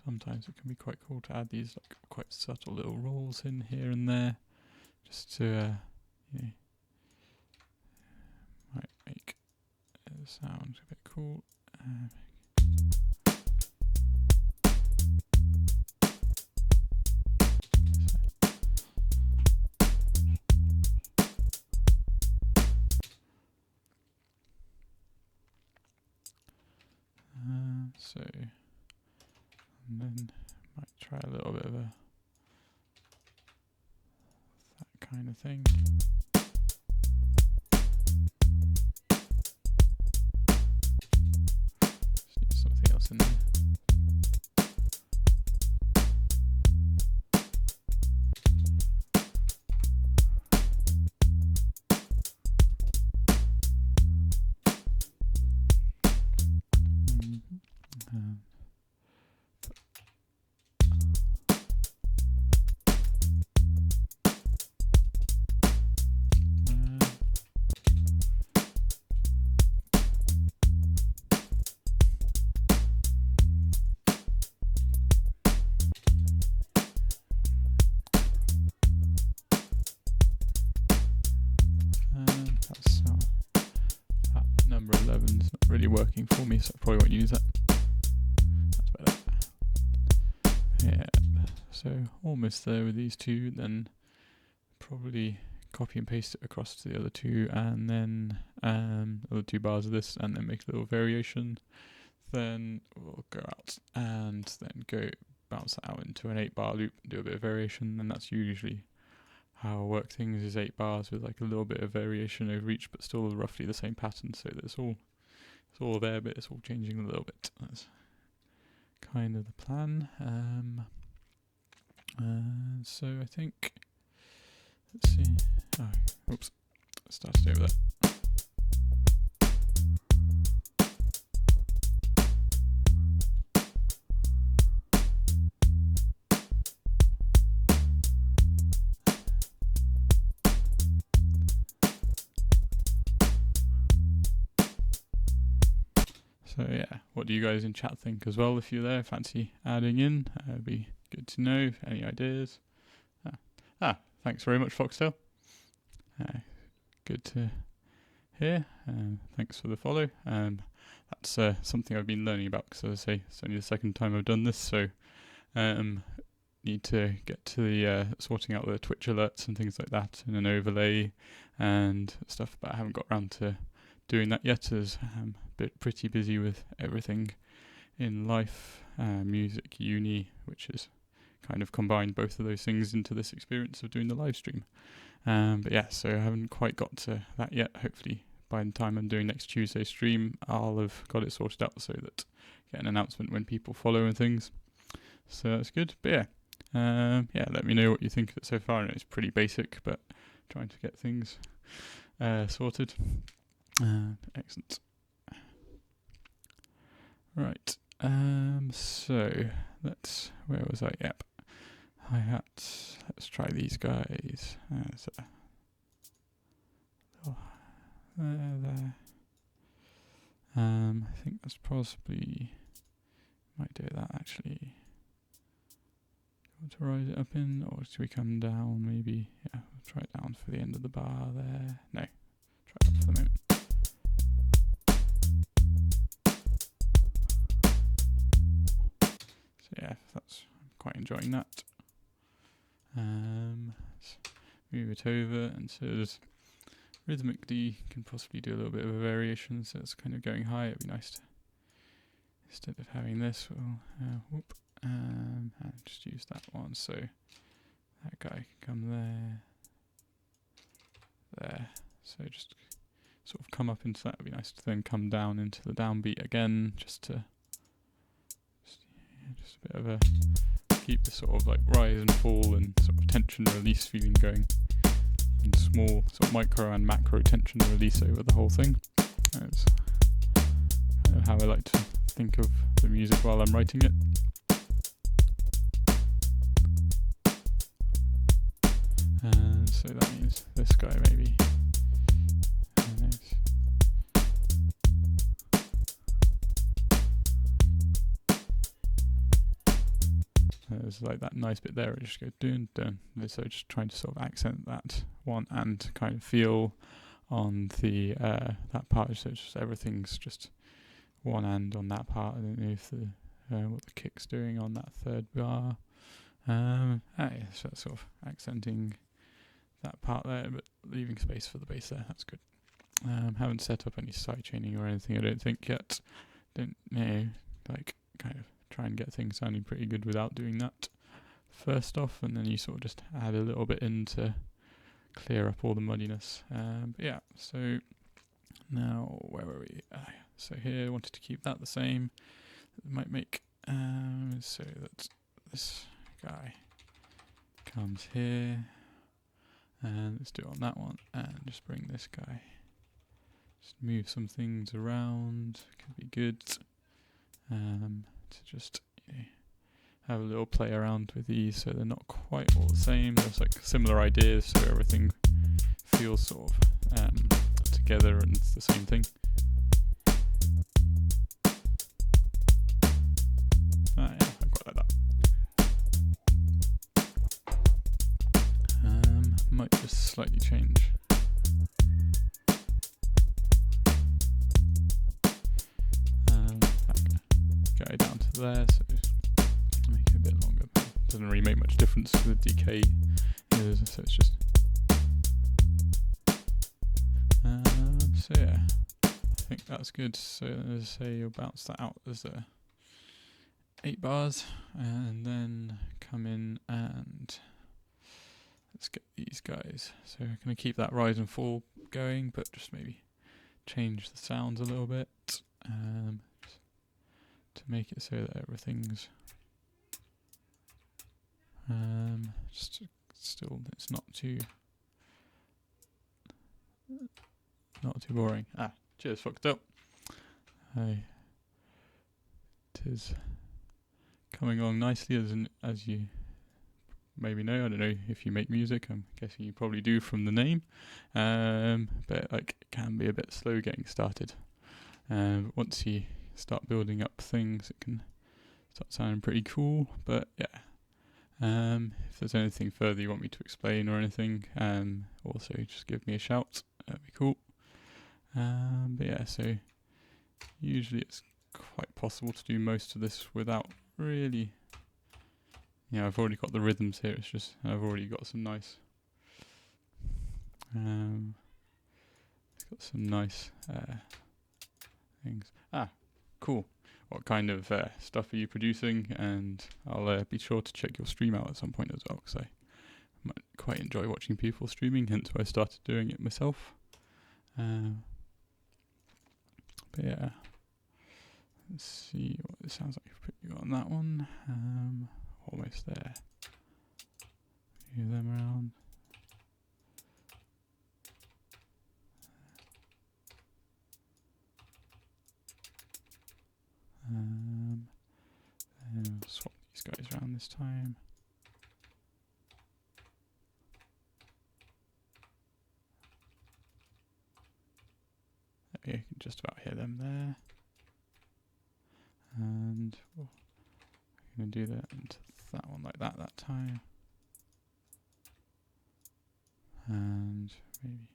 Sometimes it can be quite cool to add these like quite subtle little rolls in here and there, just to might make the sound a bit cool. And then might try a little bit of that kind of thing. Just need something else in there. That number 11 is not really working for me, so I probably won't use that. That's better. Yeah, so almost there with these two, then probably copy and paste it across to the other two, and then other two bars of this, and then make a little variation. Then we'll go out and then go bounce that out into an 8-bar loop and do a bit of variation, and that's usually how I work things, is 8 bars with like a little bit of variation over each, but still roughly the same pattern, so that it's all there, but it's all changing a little bit. That's kind of the plan. So I think, let's see, oops, started over there. So yeah, what do you guys in chat think as well? If you're there, fancy adding in, it'd be good to know. Any ideas? Thanks very much, Foxtail. Good to hear. Thanks for the follow. That's something I've been learning about, because as I say, it's only the second time I've done this, so need to get to the sorting out the Twitch alerts and things like that, and an overlay and stuff, but I haven't got around to doing that yet, as I'm pretty busy with everything in life, music, uni, which has kind of combined both of those things into this experience of doing the live stream. But yeah, so I haven't quite got to that yet. Hopefully by the time I'm doing next Tuesday's stream, I'll have got it sorted out so that I get an announcement when people follow and things. So that's good. But yeah, let me know what you think of it so far. And it's pretty basic, but trying to get things sorted. Excellent. Right. So where was I? Yep. Hi-hats. Let's try these guys. There. I think that's possibly, might do that actually. Want to rise it up in, or should we come down maybe? Yeah, we'll try it down for the end of the bar there. No, try it up for the moment. So yeah, I'm quite enjoying that. Let's move it over, and so there's rhythmically can possibly do a little bit of a variation, so it's kind of going high. It'd be nice to, instead of having this, we'll and just use that one, so that guy can come there, so just sort of come up into that. It'd be nice to then come down into the downbeat again, just a bit of a keep the sort of like rise and fall and sort of tension release feeling going, and small sort of micro and macro tension release over the whole thing. That's kind of how I like to think of the music while I'm writing it. So that means this guy maybe. There's like that nice bit there, it just goes dun dun. So just trying to sort of accent that one and kind of feel on the that part. So just everything's just one and on that part. I don't know if what the kick's doing on that third bar. So that's sort of accenting that part there, but leaving space for the bass there. That's good. Haven't set up any side chaining or anything, I don't think yet. Don't know, like kind of try and get things sounding pretty good without doing that first off, and then you sort of just add a little bit in to clear up all the muddiness. But yeah, so now where were we? So here I wanted to keep that the same. It might make so that this guy comes here, and let's do it on that one, and just bring this guy, just move some things around, could be good, to just have a little play around with these so they're not quite all the same. There's like similar ideas, so everything feels sort of together and it's the same thing. Yeah, I quite like that. Might just slightly change. That guy down to there, so make it a bit longer. Doesn't really make much difference with decay, so it's just. So yeah, I think that's good. So as I say, you'll bounce that out as 8 bars, and then come in and let's get these guys. So I'm going to keep that rise and fall going, but just maybe change the sounds a little bit to make it so that everything's just still, it's not too boring. Cheers, fucked up. It is coming along nicely, as you maybe know. I don't know if you make music. I'm guessing you probably do from the name, but like it can be a bit slow getting started. Once you start building up things, it can start sounding pretty cool. But yeah, if there's anything further you want me to explain or anything, also just give me a shout. That'd be cool. But yeah, so usually it's quite possible to do most of this without really. I've already got the rhythms here. It's just I've already got some nice. Got some nice things. Cool. What kind of stuff are you producing? And I'll be sure to check your stream out at some point as well, because I might quite enjoy watching people streaming, hence why I started doing it myself. But yeah, let's see what it sounds like. Put you on that one. Almost there. Move them around. And we'll swap these guys around this time. Okay, you can just about hear them there. And I'm going to do that into that one like that time. And maybe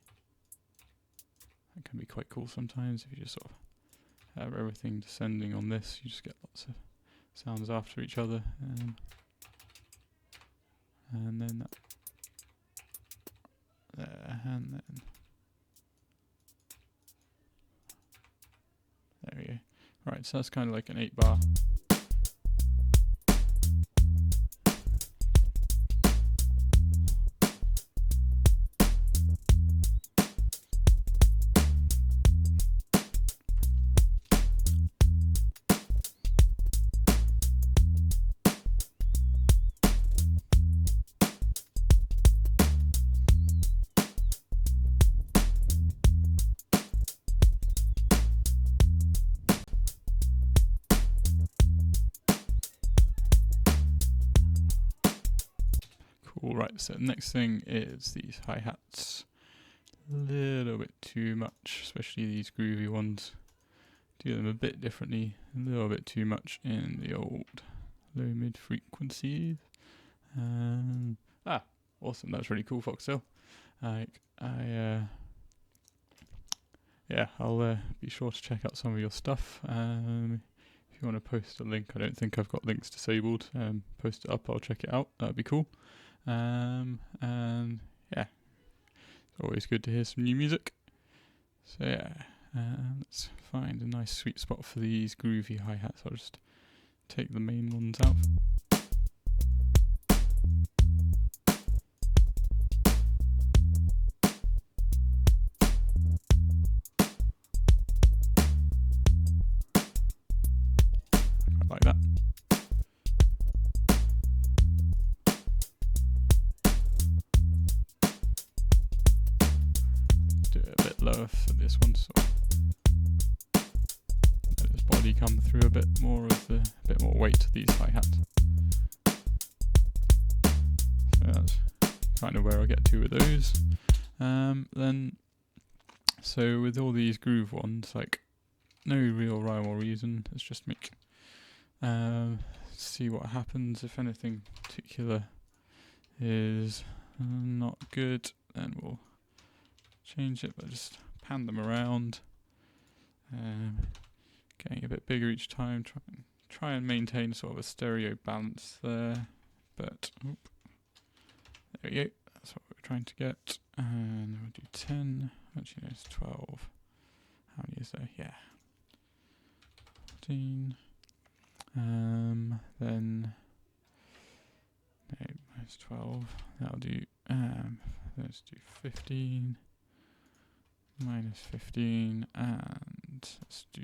that can be quite cool sometimes if you just sort of have everything descending on this. You just get lots of sounds after each other. And then that there, and then there we go. Right, so that's kind of like an 8-bar. Right, so the next thing is these hi-hats. A little bit too much, especially these groovy ones. Do them a bit differently, a little bit too much in the old low mid frequencies. Awesome, that's really cool, Foxtail. I'll be sure to check out some of your stuff. If you want to post a link, I don't think I've got links disabled. Post it up, I'll check it out. That'd be cool. And yeah, it's always good to hear some new music. So yeah, let's find a nice sweet spot for these groovy hi-hats. I'll just take the main ones out. Like that. Lower for this one, so let his body come through a bit more weight to these hi-hats. So that's kind of where I get to with those. So with all these groove ones, like no real rhyme or reason, let's just make see what happens. If anything particular is not good, then we'll change it, but just pan them around, getting a bit bigger each time. Try and maintain sort of a stereo balance there. But there we go. That's what we're trying to get. And we'll do 10. Actually, no, it's 12. How many is there? Yeah, 14. Then no, minus 12. That'll do. Let's do 15. Minus 15, and let's do,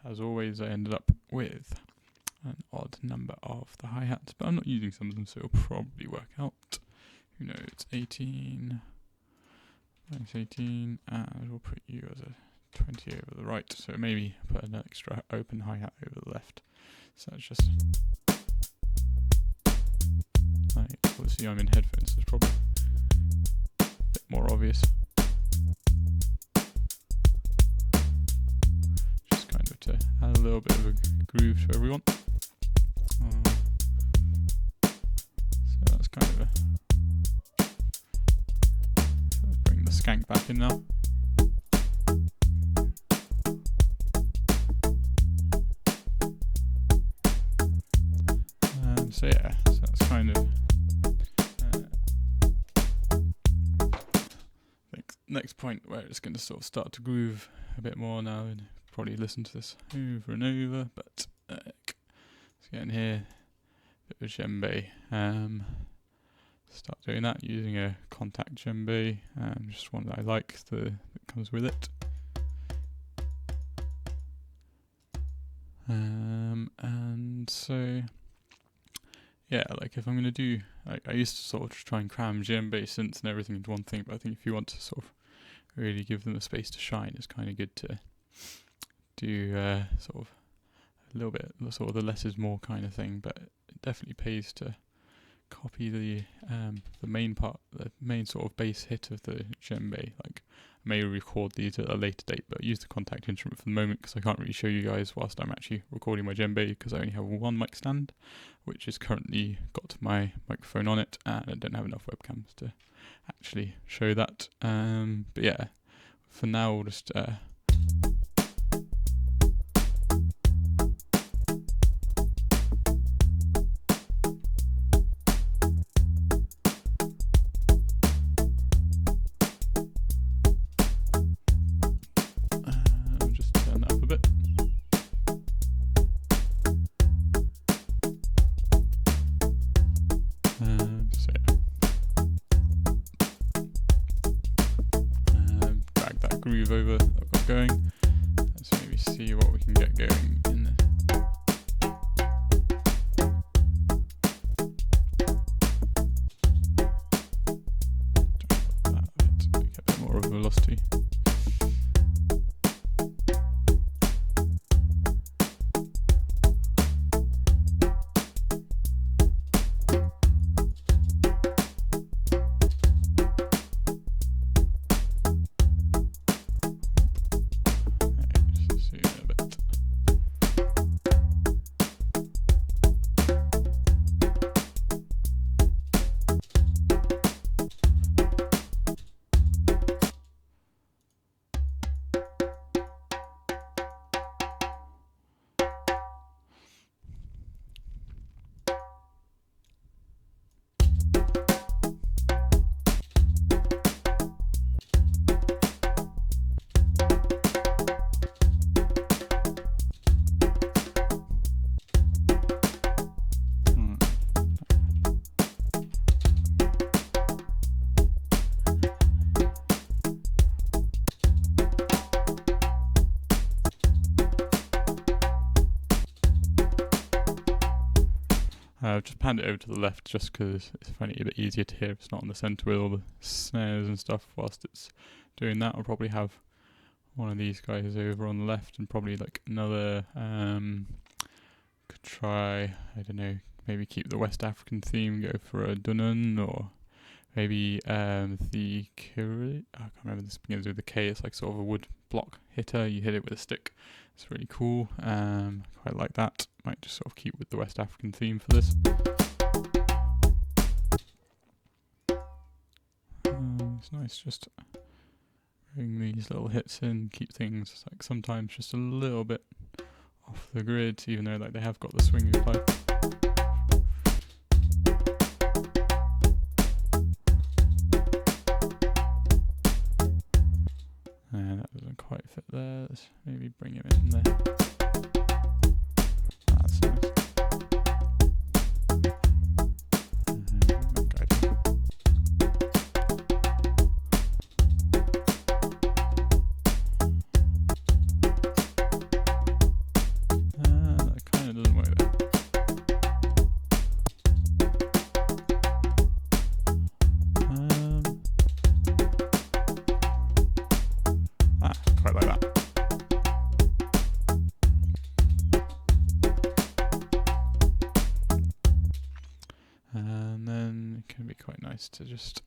as always, I ended up with an odd number of the hi-hats, but I'm not using some of them, so it'll probably work out. Who knows, it's 18, minus 18, and we'll put you as a 20 over the right, so maybe put an extra open hi-hat over the left. So that's just, obviously I'm in headphones, so it's probably a bit more obvious. To add a little bit of a groove to everyone. So that's kind of let's bring the skank back in now. So yeah, so that's kind of I think next point where it's going to sort of start to groove a bit more now, and probably listen to this over and over, but let's get in here, bit of a djembe, start doing that using a contact djembe, just one that I like that comes with it. And so yeah, like if I'm going to do, I used to sort of try and cram djembe synths and everything into one thing, but I think if you want to sort of really give them a space to shine, it's kind of good to do sort of a little bit, sort of the less is more kind of thing, but it definitely pays to copy the main part, the main sort of bass hit of the djembe. Like I may record these at a later date, but use the contact instrument for the moment because I can't really show you guys whilst I'm actually recording my djembe because I only have one mic stand, which is currently got my microphone on it, and I don't have enough webcams to actually show that. But yeah, for now we'll just just turn that up a bit. So drag that groove over that I've got going. Let's maybe see what we can get going in there. That a bit, make a bit more of a velocity. I've just panned it over to the left just because it's finding it a bit easier to hear if it's not on the centre with all the snares and stuff whilst it's doing that. I'll probably have one of these guys over on the left and probably like another, could try, I don't know, maybe keep the West African theme, go for a dunun, or maybe the Kiri, I can't remember, this begins with a K, it's like sort of a wood block hitter, you hit it with a stick. It's really cool, quite like that. Might just sort of keep with the West African theme for this. It's nice just bring these little hits in, keep things like sometimes just a little bit off the grid, even though like they have got the swinging pipe. And that doesn't quite fit there. Let's maybe bring him in there. That's nice. That kind of doesn't work there. Quite like that. And then it can be quite nice to just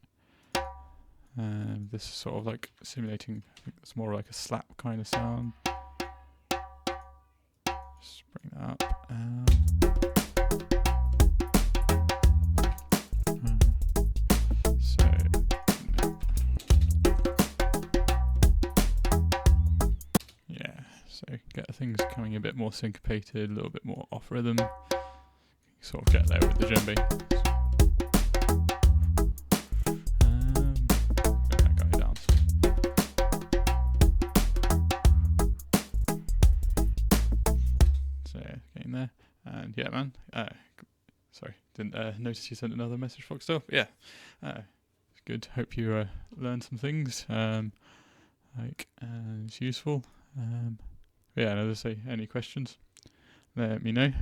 this is sort of like simulating, I think it's more like a slap kind of sound. Just bring that up. So yeah, so get things coming a bit more syncopated, a little bit more off rhythm. Sort of get there with the djembe. Get that guy down. So yeah, getting there. And yeah, man. Sorry, didn't notice you sent another message, Foxtel. Yeah, it's good. Hope you learned some things. It's useful. Yeah, and as I say, any questions, let me know.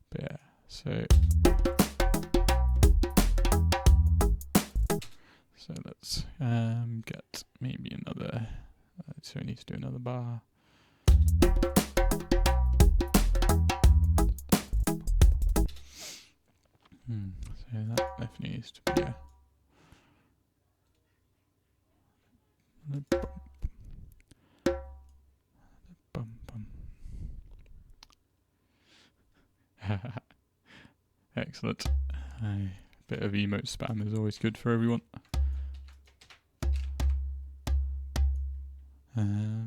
But yeah, so let's get maybe another. So we need to do another bar. So that definitely needs to be a. Excellent. A bit of emote spam is always good for everyone.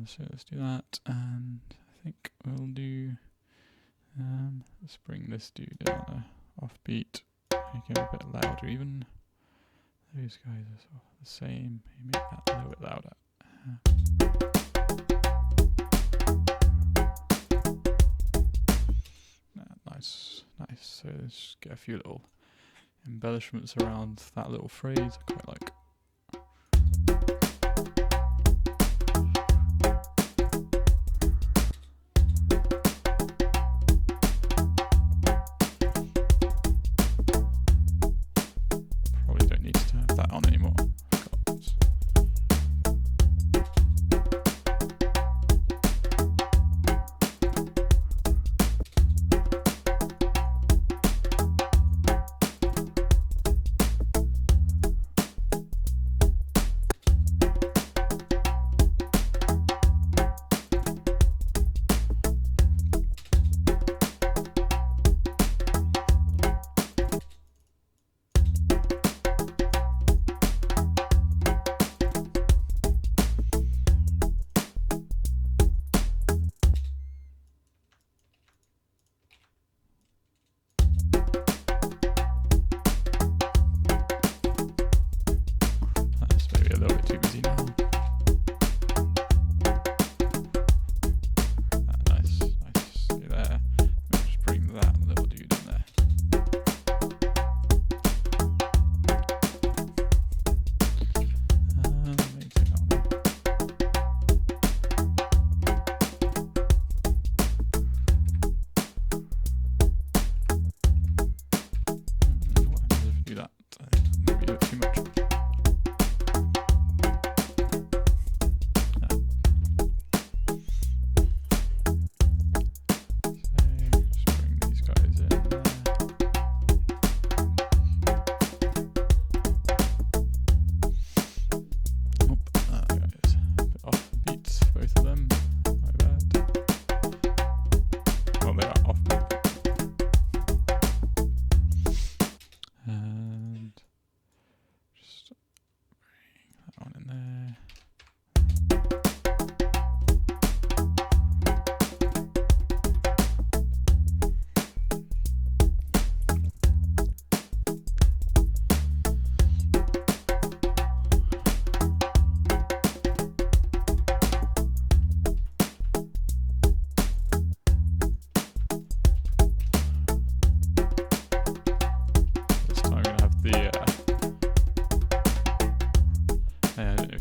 So let's do that, and I think we'll do. Let's bring this dude down offbeat, make him a bit louder even. Those guys are sort of the same. Maybe make that a little bit louder. Nice. So let's get a few little embellishments around that little phrase. I quite like. Probably don't need to have that on anymore.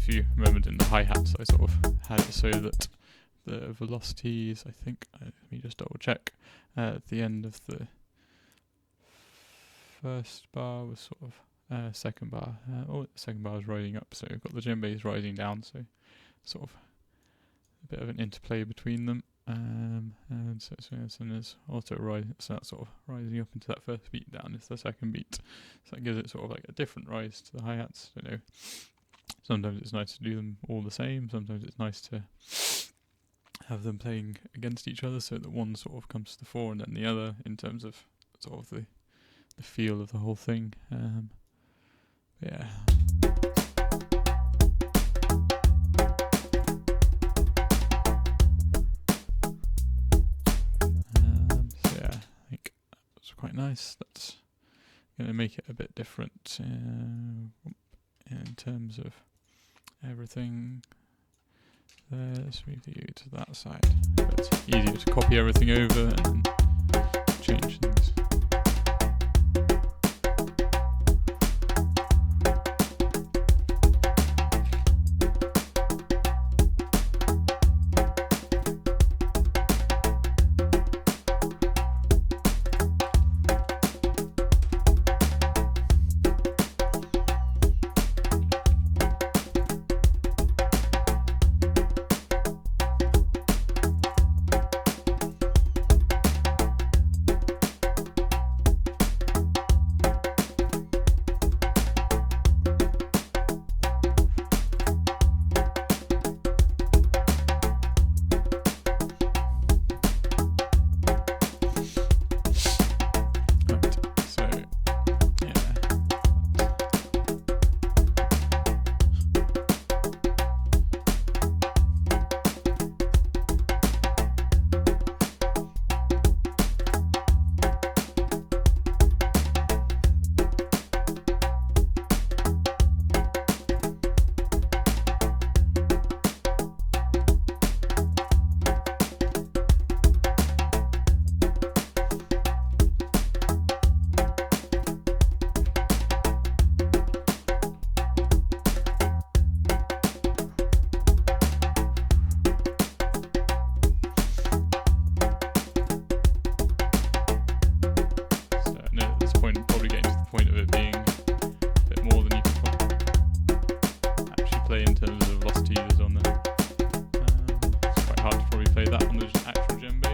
If you remembered in the hi-hats, I sort of had it so that the velocities, I think, let me just double check, at the end of the first bar was sort of second bar, the second bar is rising up, so we've got the djembes rising down, so sort of a bit of an interplay between them, and so there's also rising, so that's sort of rising up into that first beat, down is the second beat, so that gives it sort of like a different rise to the hi-hats. I don't know, sometimes it's nice to do them all the same, sometimes it's nice to have them playing against each other, so that one sort of comes to the fore and then the other in terms of sort of the feel of the whole thing. Yeah. So yeah, I think that's quite nice. That's going to make it a bit different in terms of everything. Let's move you to that side. It's easier to copy everything over and then change things. In terms of velocity is on there. It's quite hard to probably play that on the actual djembe.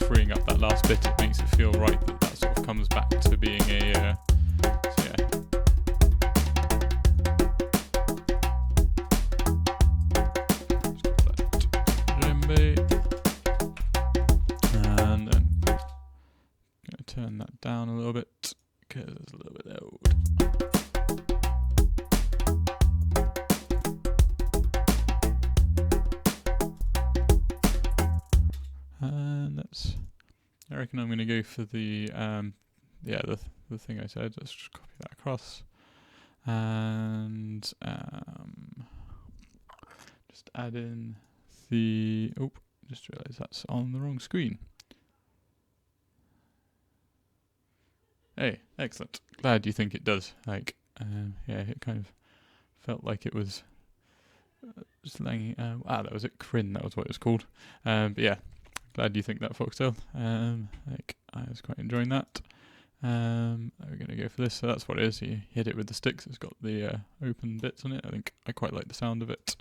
Freeing up that last bit, it makes it feel right that sort of comes back to being a so yeah. Just got that djembe, and then I'm going to turn that down a little bit because it's a little bit loud. And I reckon I'm going to go for the the thing I said. Let's just copy that across and just add in the just realised that's on the wrong screen. Hey, excellent. Glad you think it does. Like, yeah, it kind of felt like it was just laying. That was it. Crin. That was what it was called. But yeah. Glad you think that, Foxtail. Like, I was quite enjoying that. We're going to go for this. So that's what it is. You hit it with the sticks. It's got the open bits on it. I think I quite like the sound of it.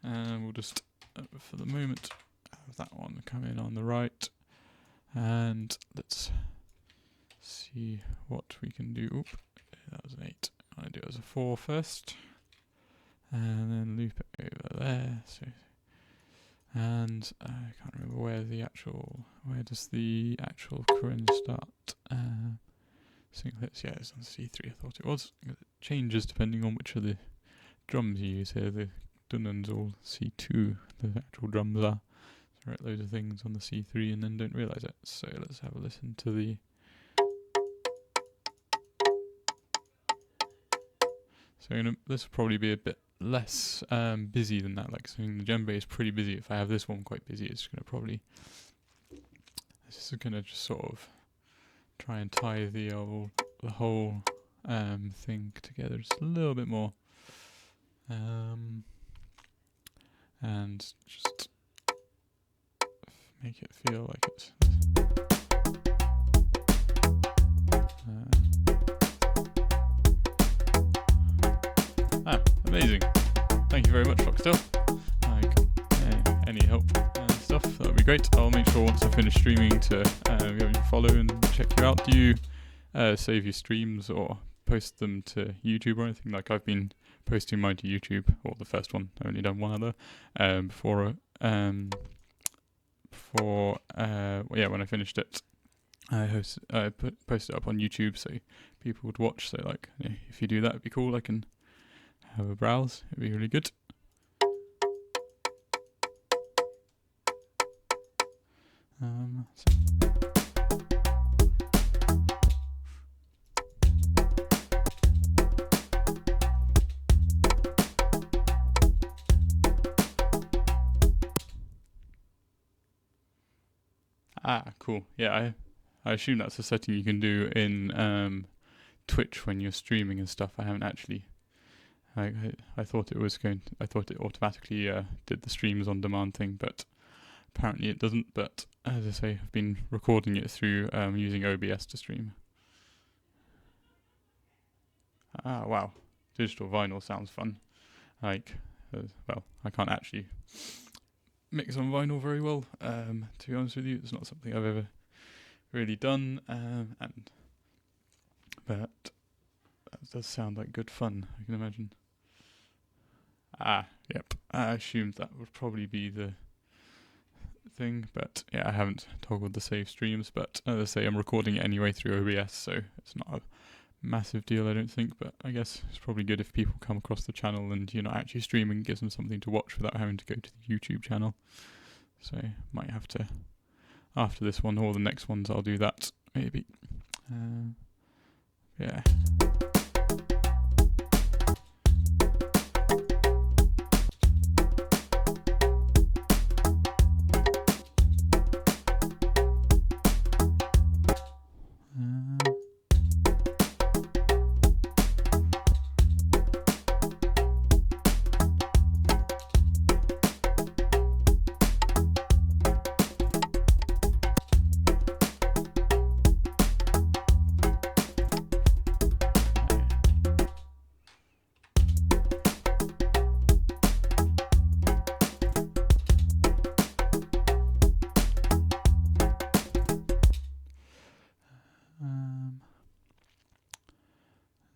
We'll just, for the moment, have that one come in on the right. And let's see what we can do. That was an 8. I'm going to do it as a 4 first. And then loop it over there. So And I can't remember where does the actual Corinne start? Singlets, yeah, it's on C3, I thought it was. It changes depending on which of the drums you use here. The Dunnon's all C2, the actual drums are. So I write loads of things on the C3 and then don't realise it. So let's have a listen to the... So this will probably be a bit less busy than that. Like, so the djembe is pretty busy. If I have this one quite busy, it's going to probably... This is going to just sort of try and tie the whole thing together just a little bit more. And just make it feel like it's... Amazing. Thank you very much, Foxtel. Any help and stuff, that would be great. I'll make sure once I finish streaming to go and follow and check you out. Do you save your streams or post them to YouTube or anything? Like, I've been posting mine to YouTube, or the first one, I've only done one other, when I finished it, I posted it up on YouTube so people would watch. So, like, if you do that, it'd be cool. I can have a browse, it'd be really good. Cool. Yeah, I assume that's a setting you can do in Twitch when you're streaming and stuff. I haven't actually. I thought it was I thought it automatically did the streams on demand thing, but apparently it doesn't. But as I say, I've been recording it through using OBS to stream. Wow. Digital vinyl sounds fun. Like, well, I can't actually mix on vinyl very well, to be honest with you. It's not something I've ever really done, but that does sound like good fun, I can imagine. Yep. I assumed that would probably be the thing, but yeah, I haven't toggled the save streams, but as I say, I'm recording it anyway through OBS, so it's not a massive deal, I don't think, but I guess it's probably good if people come across the channel and you're not actually streaming, gives them something to watch without having to go to the YouTube channel. So might have to, after this one or the next ones, I'll do that, maybe. Yeah.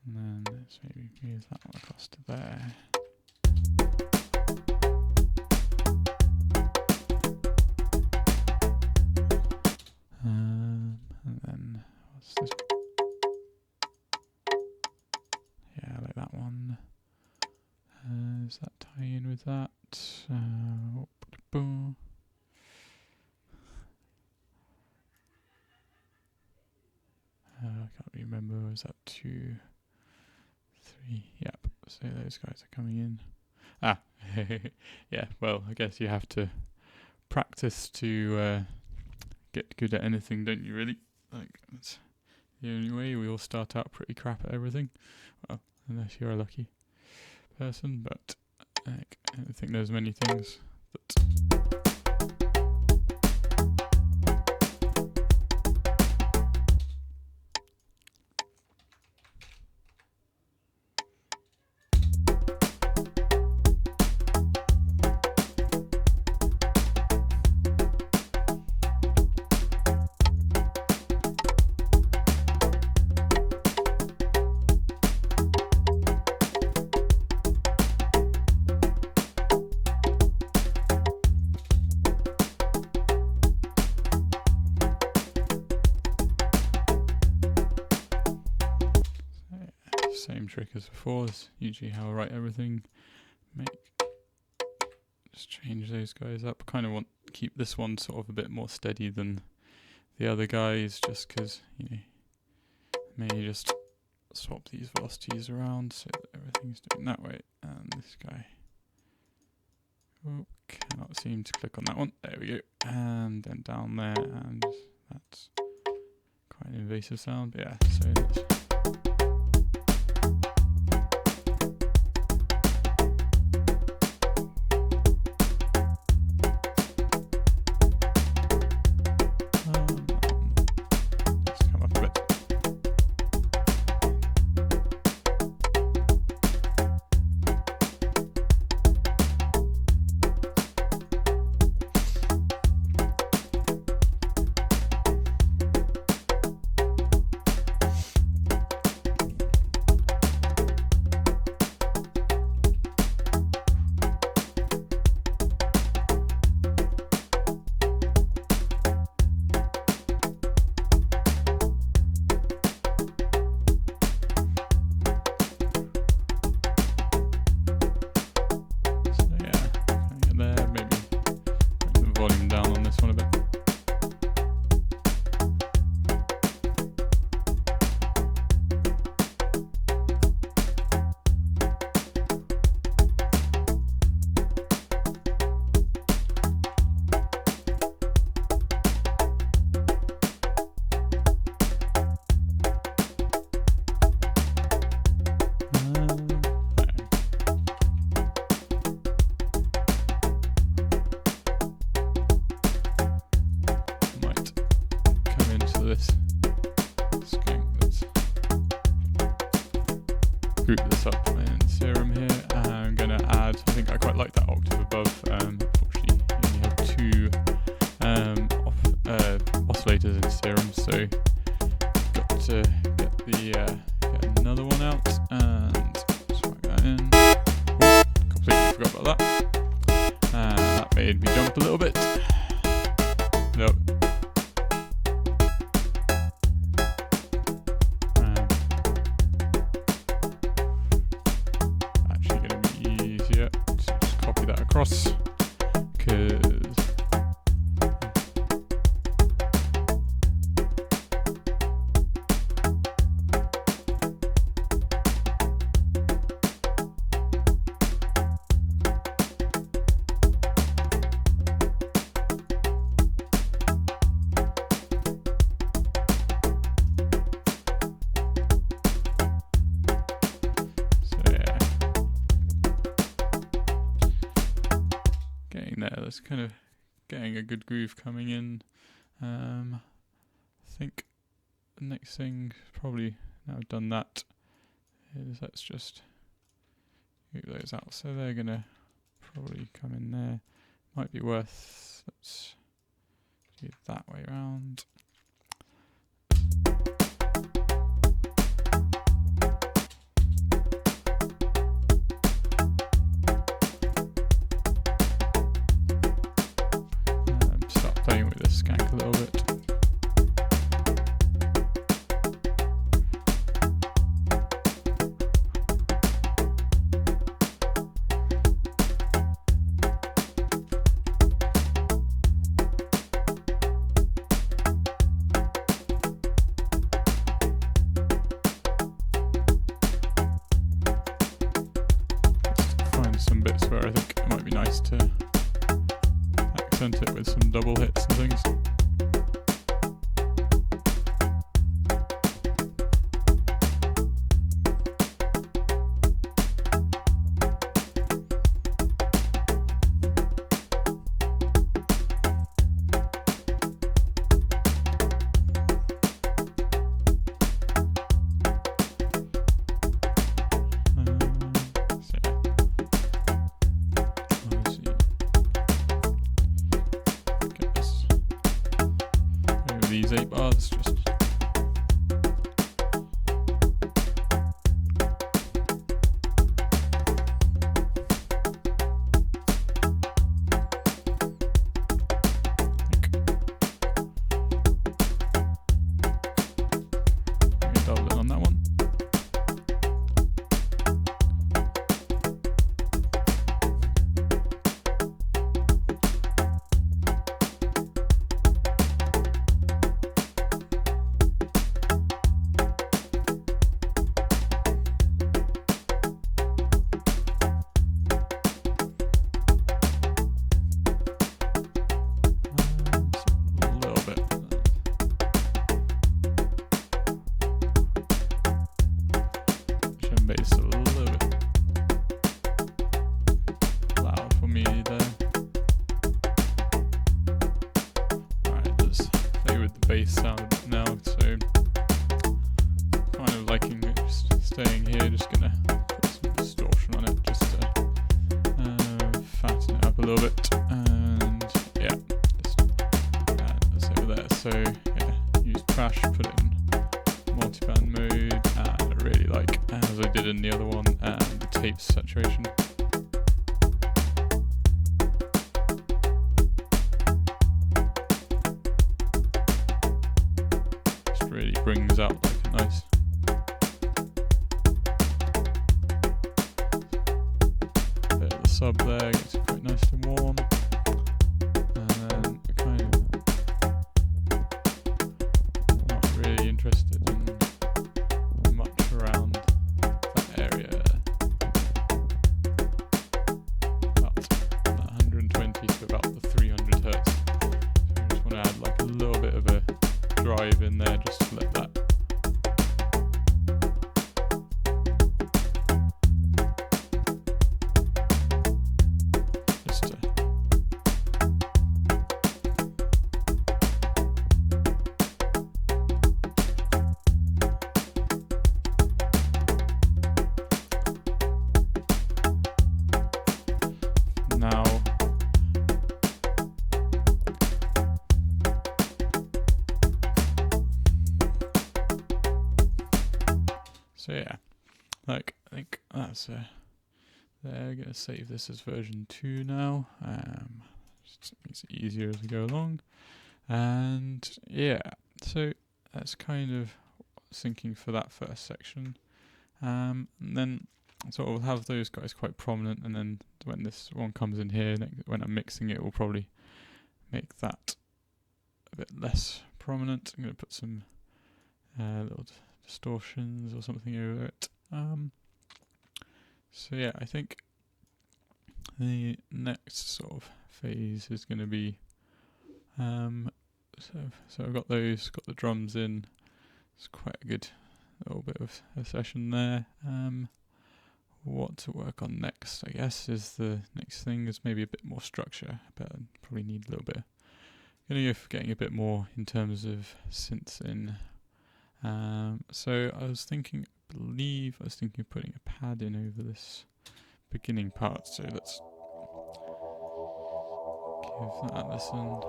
And then let's maybe move that one across to there. And then what's this? Yeah, I like that one. Does that tie in with that? Boom. I can't remember. Was that 2, 3? Yep. So those guys are coming in. Yeah. Well, I guess you have to practice to get good at anything, don't you? Really? Like, that's the only way. We all start out pretty crap at everything. Well, unless you're a lucky person. But I don't think there's many things that. trick as before. Is usually how I write everything. Just change those guys up. Kind of want to keep this one sort of a bit more steady than the other guys, just because, you know, maybe just swap these velocities around so that everything's doing that way. And this guy, oh, cannot seem to click on that one. There we go. And then down there, and that's quite an invasive sound. Yeah, so that's group this up in Serum here. I'm going to add, I think I quite like that octave above. Unfortunately, you only have two oscillators in Serum, so got to get another one out and swag that in. Oh, completely forgot about that. And that made me jump a little bit. Nope. Across, because that's kind of getting a good groove coming in. I think the next thing, probably now I've done that, is let's just move those out. So they're going to probably come in there. Might be worth, let's do it that way around. Playing with this skank a little bit. Just find some bits where I think it might be nice to accent it with some double hits and things. bass sound now, so kind of liking it just staying here. Just gonna put some distortion on it just to fatten it up a little bit, and yeah, just that's over there. So yeah, use trash, put it in multiband mode, and I really like, as I did in the other one, the tape saturation. Just really brings out like a nice bit of the sub there, gets it quite nice and warm, and then kind of not really interested in much around that area. About 120 to about the 300 hertz. So I just want to add like a little bit of a drive in there just to let that now. So yeah, like I think that's they're gonna save this as version 2 now. Just makes it easier as we go along. And yeah, so that's kind of syncing for that first section. And then so we'll have those guys quite prominent, and then when this one comes in here, when I'm mixing it, we'll probably make that a bit less prominent. I'm going to put some little distortions or something over it. So yeah, I think the next sort of phase is going to be so I've got those, got the drums in. It's quite a good little bit of a session there. What to work on next, I guess, is the next thing is maybe a bit more structure, but I probably need a little bit. Gonna go for getting a bit more in terms of synths in. So I was thinking of putting a pad in over this beginning part. So let's give that a listen.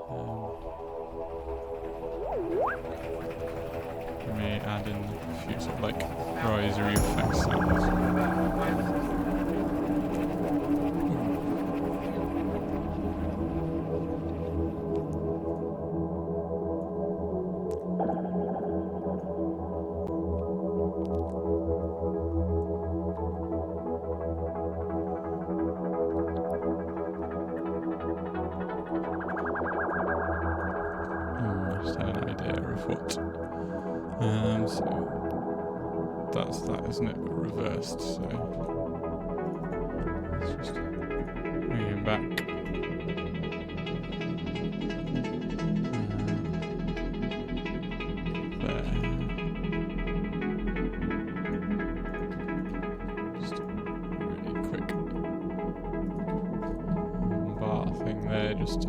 Let me add in a few sort of like risery effects sounds. Just had an idea of what. So that's that, isn't it? But reversed. So let's just bring him back. There. Just a really quick bar thing there, just to.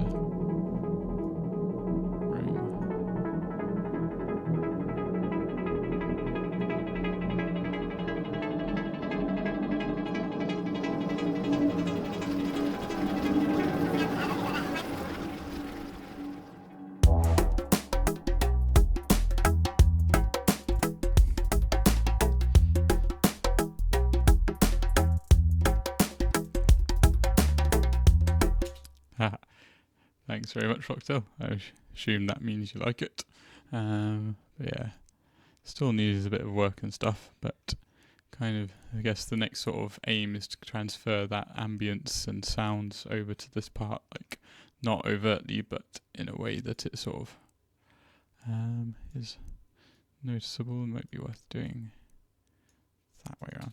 Thanks very much, Foxtel. I assume that means you like it. But yeah, still needs a bit of work and stuff, but kind of, I guess the next sort of aim is to transfer that ambience and sounds over to this part, like not overtly, but in a way that it sort of is noticeable and might be worth doing that way around.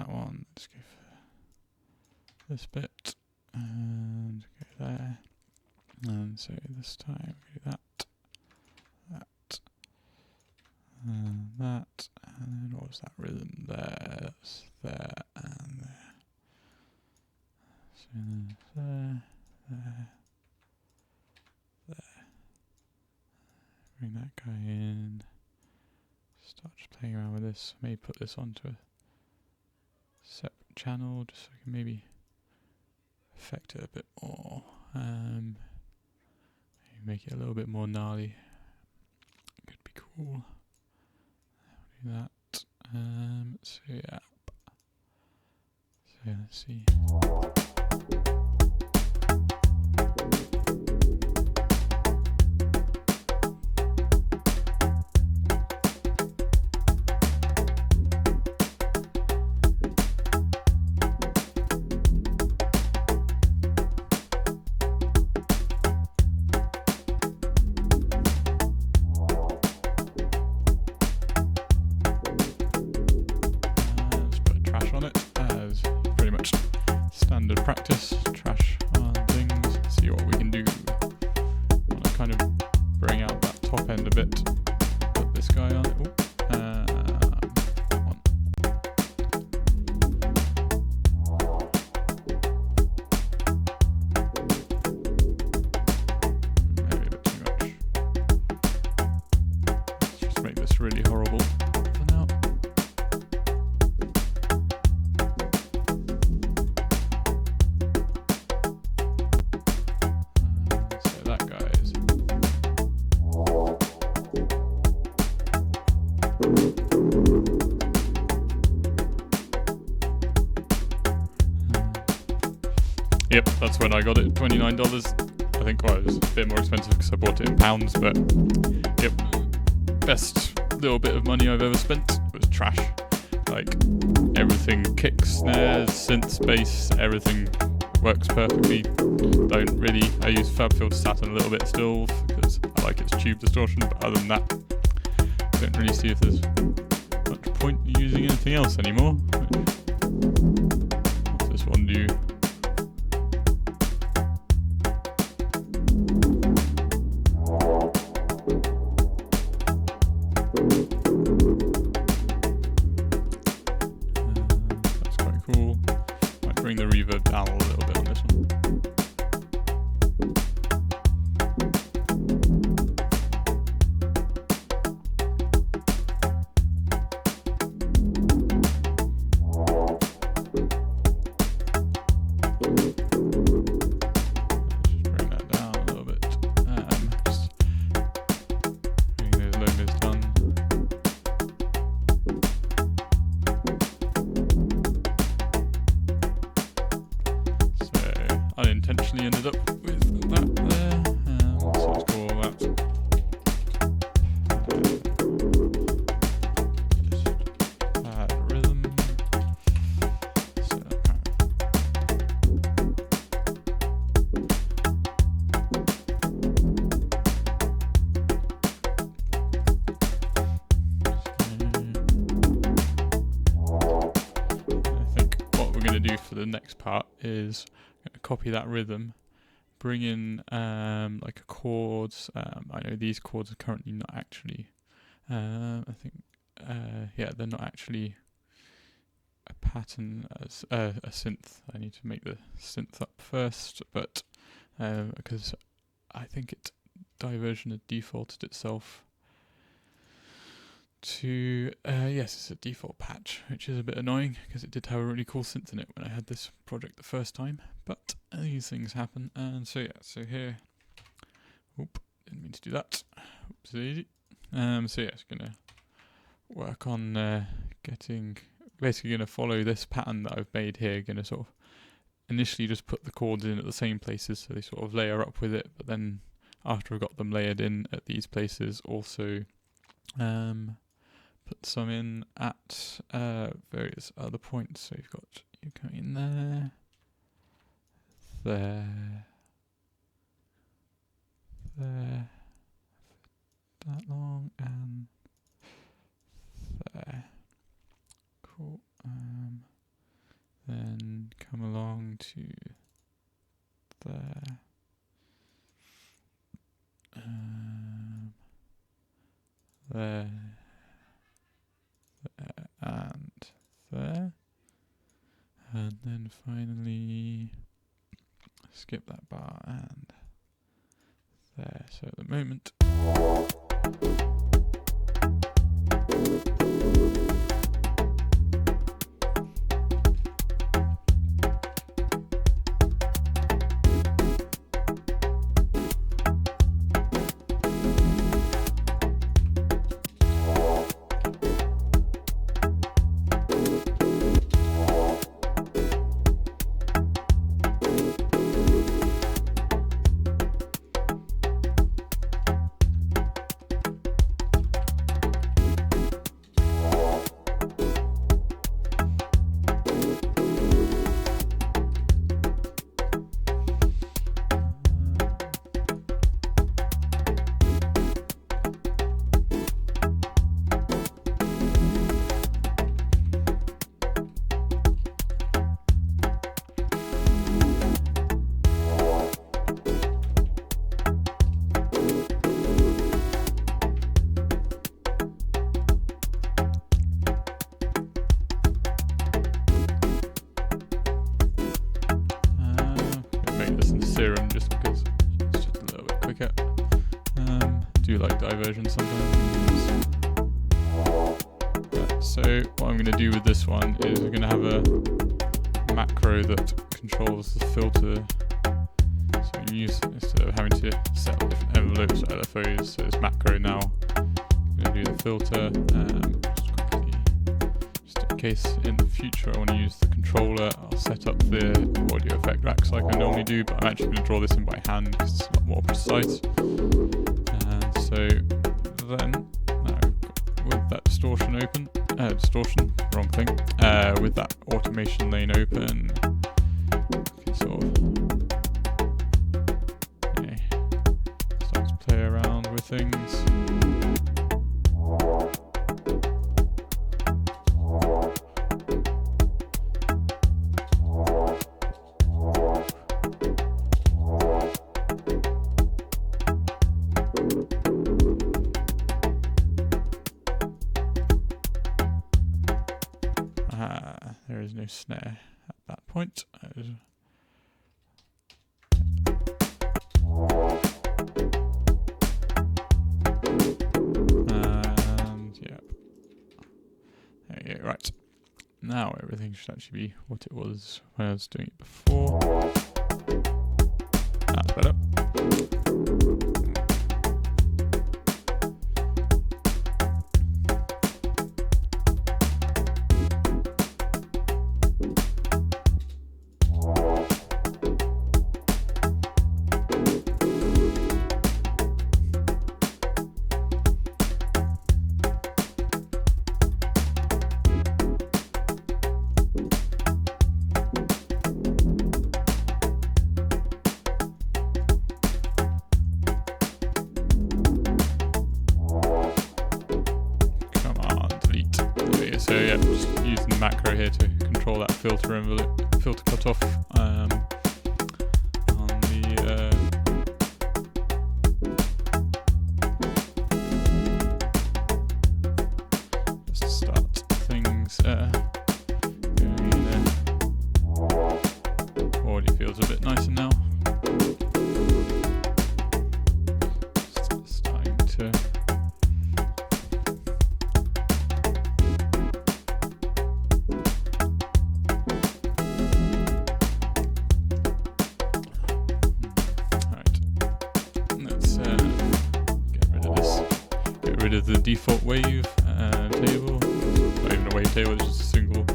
that one. Let's go for this bit and go there. And so this time we do that, and that, and then what was that rhythm there? That's there and there. So there, there, there. Bring that guy in. Start just playing around with this. Maybe put this onto a separate channel just so I can maybe affect it a bit more. Maybe make it a little bit more gnarly. Could be cool. Do that. So yeah. So let's see. Standard practice, trash on things, see what we can do. I want to kind of bring out that top end a bit, put this guy on it. That one. Maybe a bit too much. Let's just make this really horrible for now. Yep, that's when I got it, $29. I think it was a bit more expensive because I bought it in pounds, but yep, best little bit of money I've ever spent. It was trash. Like, everything, kicks, snares, synth, bass, everything works perfectly. I use FabFilter Saturn a little bit still because I like its tube distortion, but other than that, I don't really see if there's much point using anything else anymore. What's this one do? That's quite cool. Might bring the reverb down a little bit on this one. Unintentionally ended up with that there, so let's call that just add rhythm. So I think what we're going to do for the next part is copy that rhythm, bring in like chords. I know these chords are currently not actually, I think, they're not actually a pattern as a synth. I need to make the synth up first, but because I think diversion had defaulted itself to yes, it's a default patch, which is a bit annoying because it did have a really cool synth in it when I had this project the first time, but these things happen. And so yeah, so here, didn't mean to do that, oopsie daisy. So yeah, it's gonna work on basically gonna follow this pattern that I've made here, gonna sort of initially just put the chords in at the same places so they sort of layer up with it, but then after I've got them layered in at these places, also put some in at various other points. So you've got you coming in there, that long, and there. Cool. then come along to there. There, and there, and then finally skip that bar and there. So at the moment, serum just because it's just a little bit quicker. Do like diversion sometimes. So what I'm going to do with this one is we're going to have a macro that controls the filter. So we can use, instead of having to set up different envelopes or LFOs, so this macro now, I'm going to do the filter. Just quickly, just in case in the future I want to use the controller, I'll set up the audio effect racks like I normally do, but I'm actually going to draw this in by hand because it's a lot more precise. And so then, with that distortion open, wrong thing, with that automation lane open, we can sort of start to play around with things. There is no snare at that point. And yeah, there you go. Right, now everything should actually be what it was when I was doing it before. That's better. So yeah, just using the macro here to control that filter envelope, filter cutoff on the just to start things going in there. Audio feels a bit nicer now. Just starting to rid of the default wave table. It's not even a wave table, it's just a single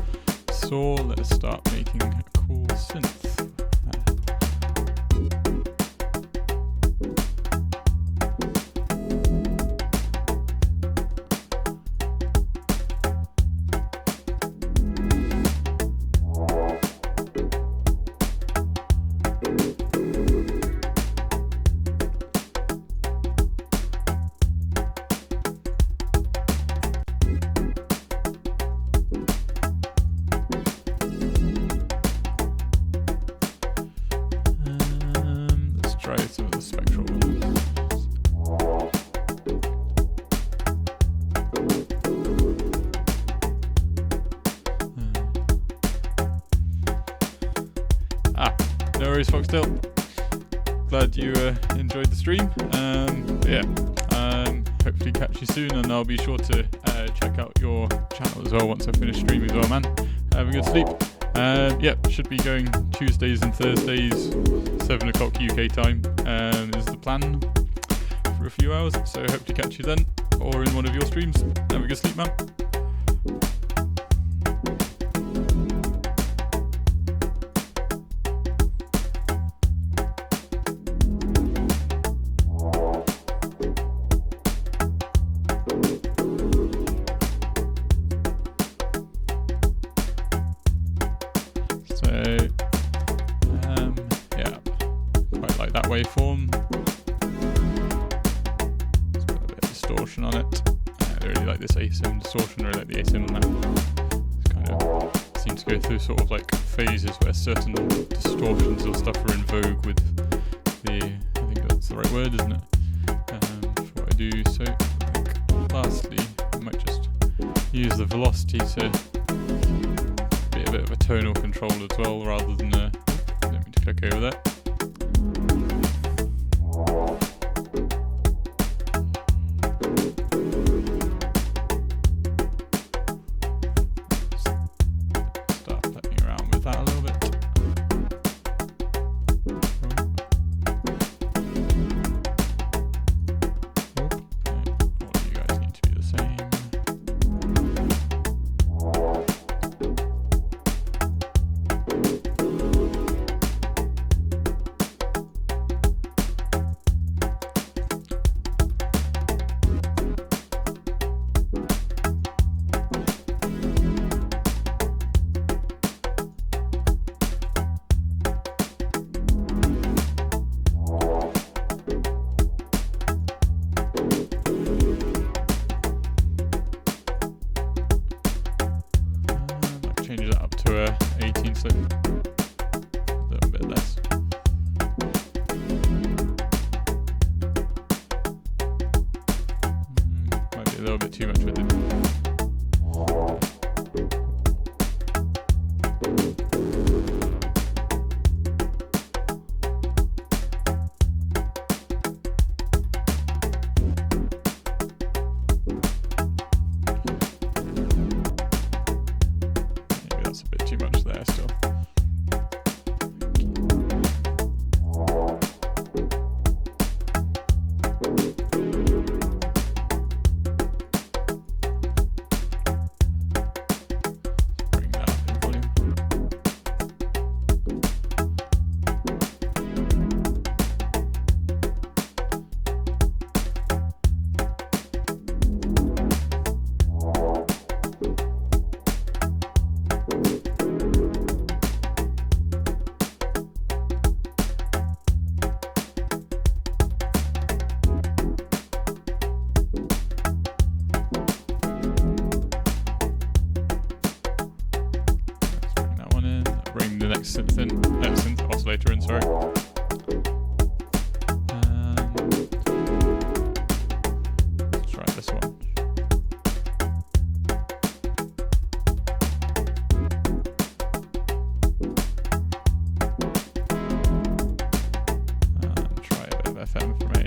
saw. Let's start making a cool synth. spectral. No worries, Foxtail. Glad you enjoyed the stream. Hopefully catch you soon, and I'll be sure to check out your channel as well once I finish streaming as well, man. Have a good sleep. Should be going Tuesdays and Thursdays, 7 o'clock UK time is the plan for a few hours, so hope to catch you then, or in one of your streams. Have a good sleep, man. Quite like that waveform. It's got a bit of distortion on it. I really like this ASIM distortion, I really like the ASIM on that. It kind of seems to go through sort of like phases where certain distortions or stuff are in vogue with the, I think that's the right word, isn't it? For what I do. So I think lastly, I might just use the velocity to be a bit of a tonal control as well, rather than don't mean to click over that. Start playing around with that a little bit. All of you guys need to be the same. Change that up to 18, so a little bit less. Might be a little bit too much with it. That's a bit too much there still. Bring that up in volume. Bring the next synth oscillator in, sorry. Let's try this one. Try a bit of FM from A.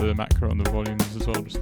the macro on the volumes as well. Just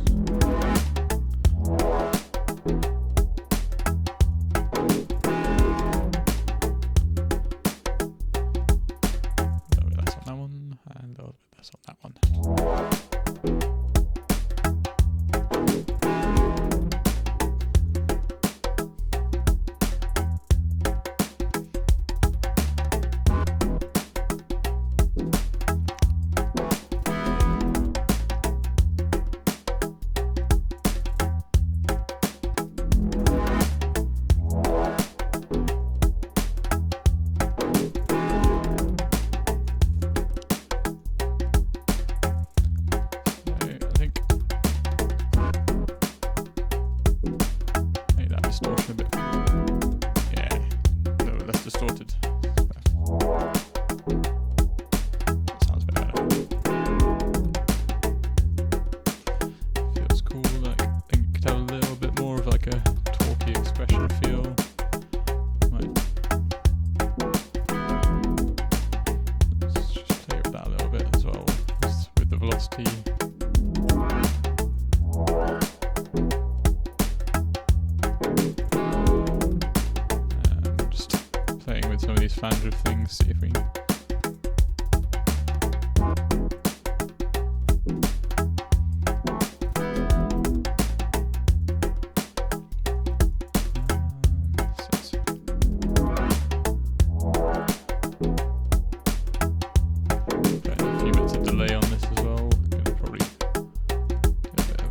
distortion a bit. Yeah, no, less distorted. That sounds better. Feels cool. Like I think it could have a little bit more of like a talky expression feel. Let's just play with that a little bit as well, just with the velocity. Some of these flanger things, see if we can put a few minutes of delay on this as well. Gonna probably do a bit of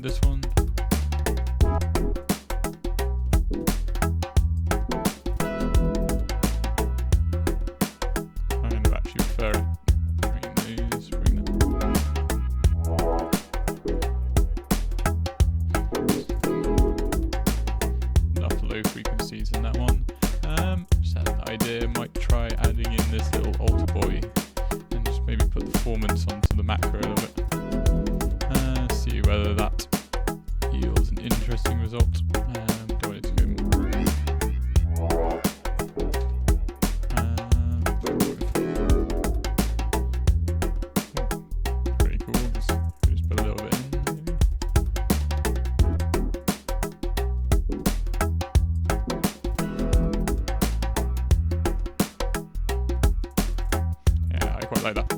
this one. I'm going to actually prefer it. Bring these, bring them. Enough low frequencies in that one. Just had an idea, might try adding in this little alter boy and just maybe put the performance onto the macro a little bit. See whether that yields an interesting result. Don't want it to go pretty cool. Just put a little bit in, maybe. Yeah, I quite like that.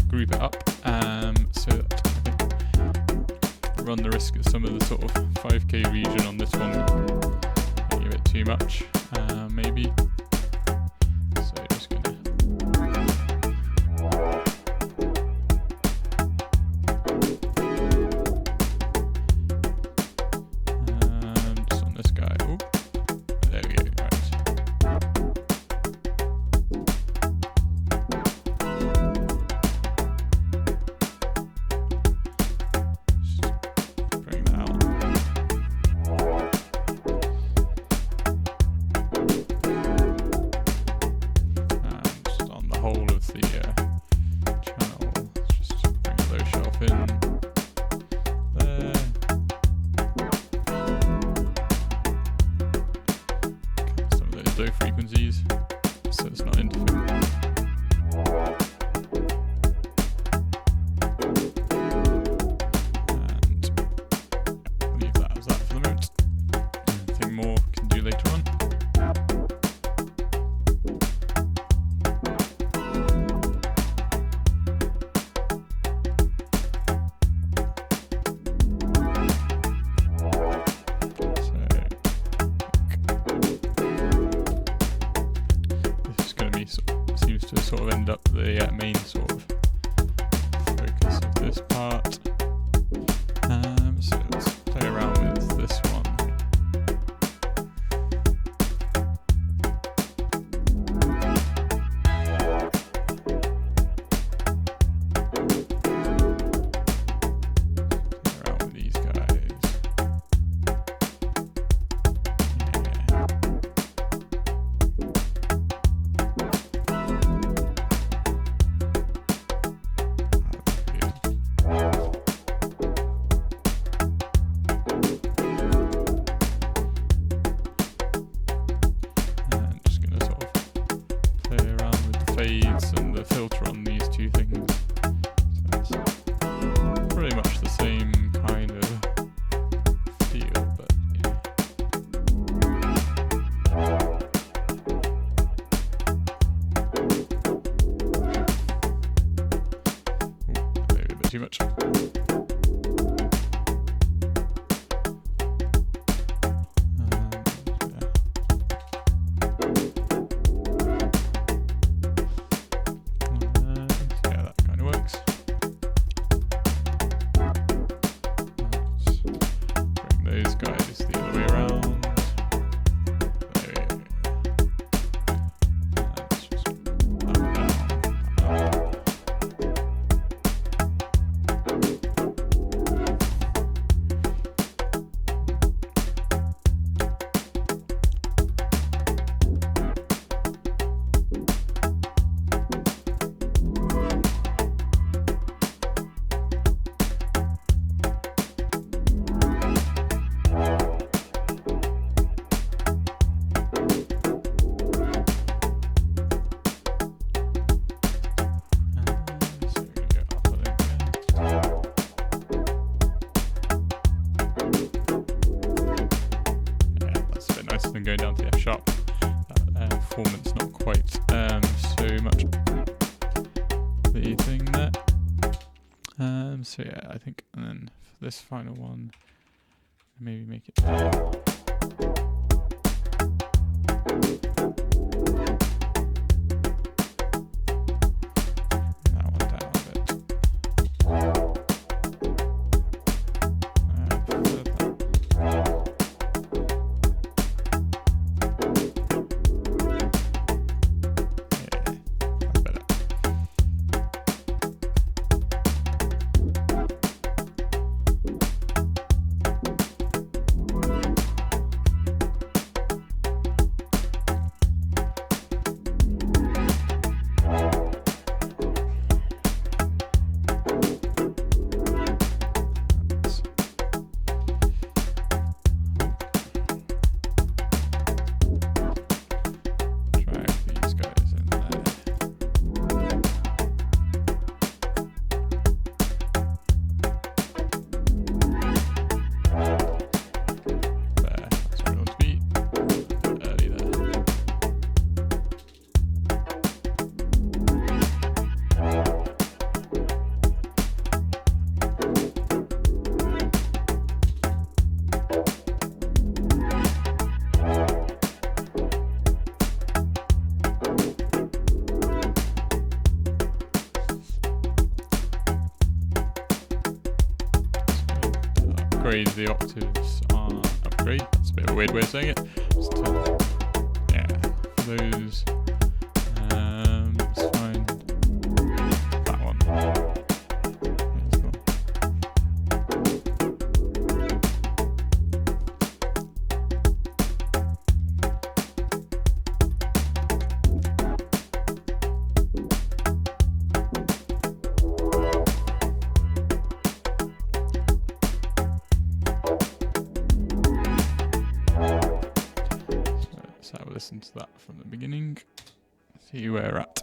Group it up so that I think run the risk of some of the sort of 5k region on this one getting a bit too much, maybe. So just gonna just on this guy. Ooh, there we go. Right. frequencies, so it's not interfering. And leave that as that for the moment. Anything more we can do later on. Seems to sort of end up the main sort of focus of this part. So let's play around with this one. Play around with these guys. Fades and the filter on these two things. So it's pretty much the same kind of feel, but yeah. Ooh, maybe a bit too much. Those guys the other way around. There we go. Let's just up, down, up. Than going down to the F sharp. Performance not quite so much the thing there. So yeah, I think, and then for this final one, maybe make it there. That one down a bit. upgrade the octaves on upgrade. That's a bit of a weird way of saying it. Just yeah, those. Let's find that one. Let's have a listen to that from the beginning. See where we're at.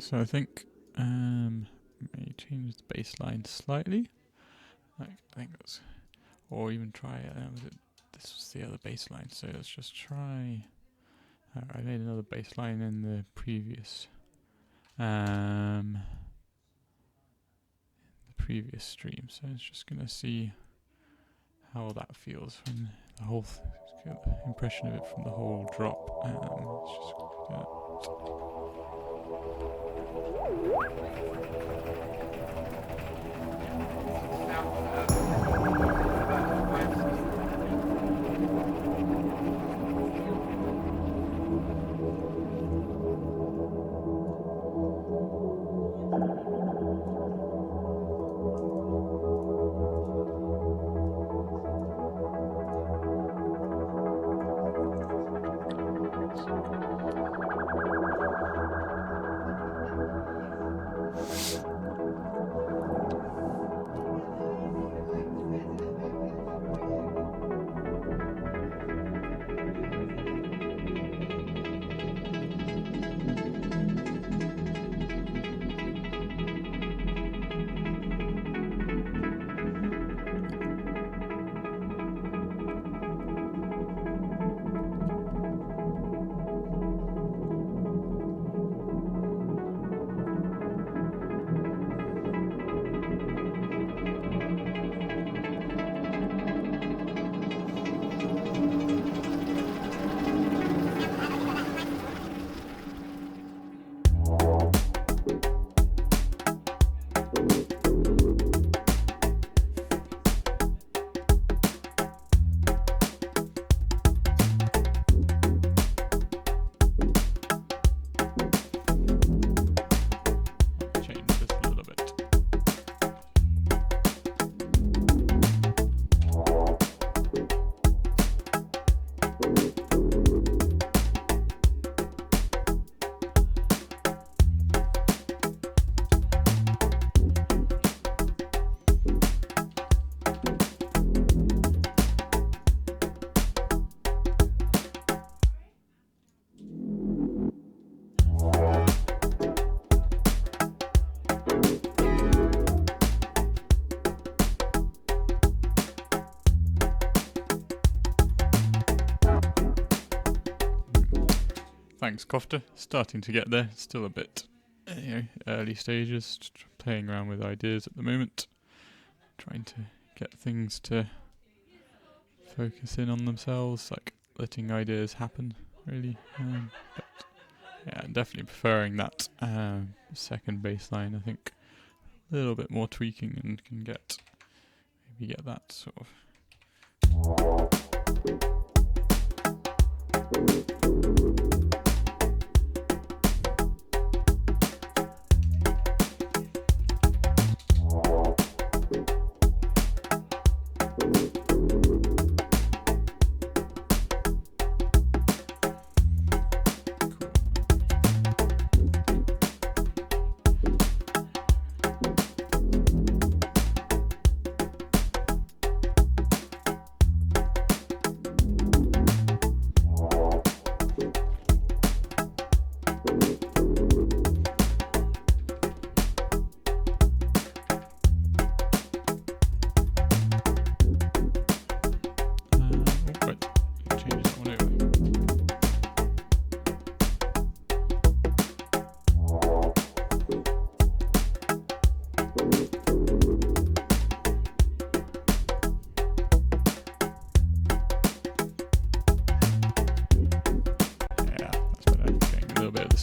So I think may change the bass line slightly. I think that's, or even try. This was the other bass line. So let's just try. I made another bass line in the previous, stream. So it's just gonna see how that feels from the whole. Get the impression of it from the whole drop. Let's just do that. Thanks, Kofta. Starting to get there. Still a bit, early stages. Playing around with ideas at the moment. Trying to get things to focus in on themselves, like letting ideas happen, really. But yeah, definitely preferring that second bass line. I think a little bit more tweaking and can maybe get that sort of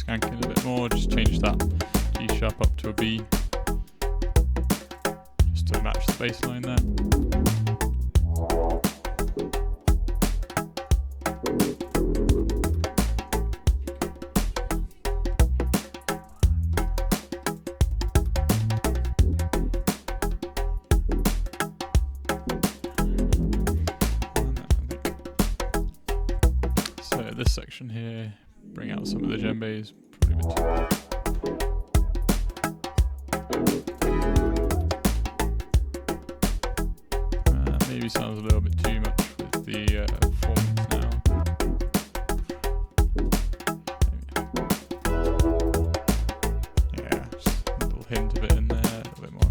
Skanking a bit more, just change that G sharp up to a B, just to match the bass line there. So this section here, bring out some of the djembes, probably a bit maybe sounds a little bit too much with the performance now. Yeah, just a little hint of it in there, a little bit more.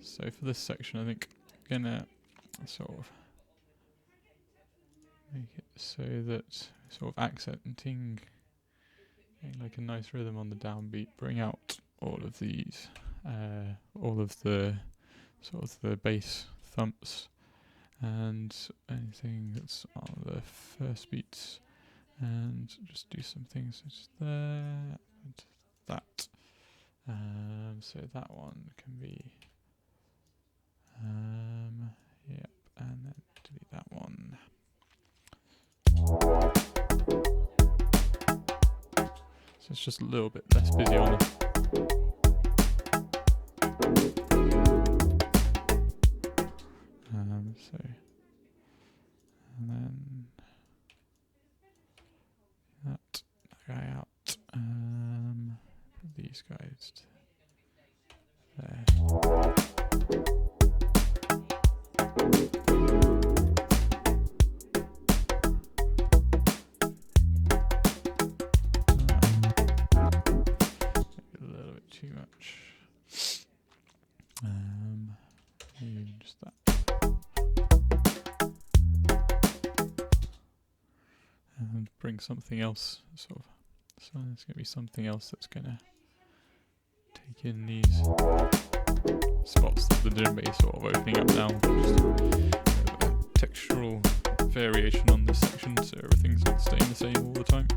So for this section, I think I'm gonna sort of make it so that sort of accenting, getting like a nice rhythm on the downbeat, bring out all of these, all of the sort of the bass thumps and anything that's on the first beats, and just do some things such as there and that. So that one can be yep, and then delete that one. So it's just a little bit less busy on it. So, and then that guy out. These guys there. Too much. Just that. And bring something else, sort of. So there's going to be something else that's going to take in these spots that the djembe is sort of opening up now. Just a textural variation on this section, so everything's not staying the same all the time.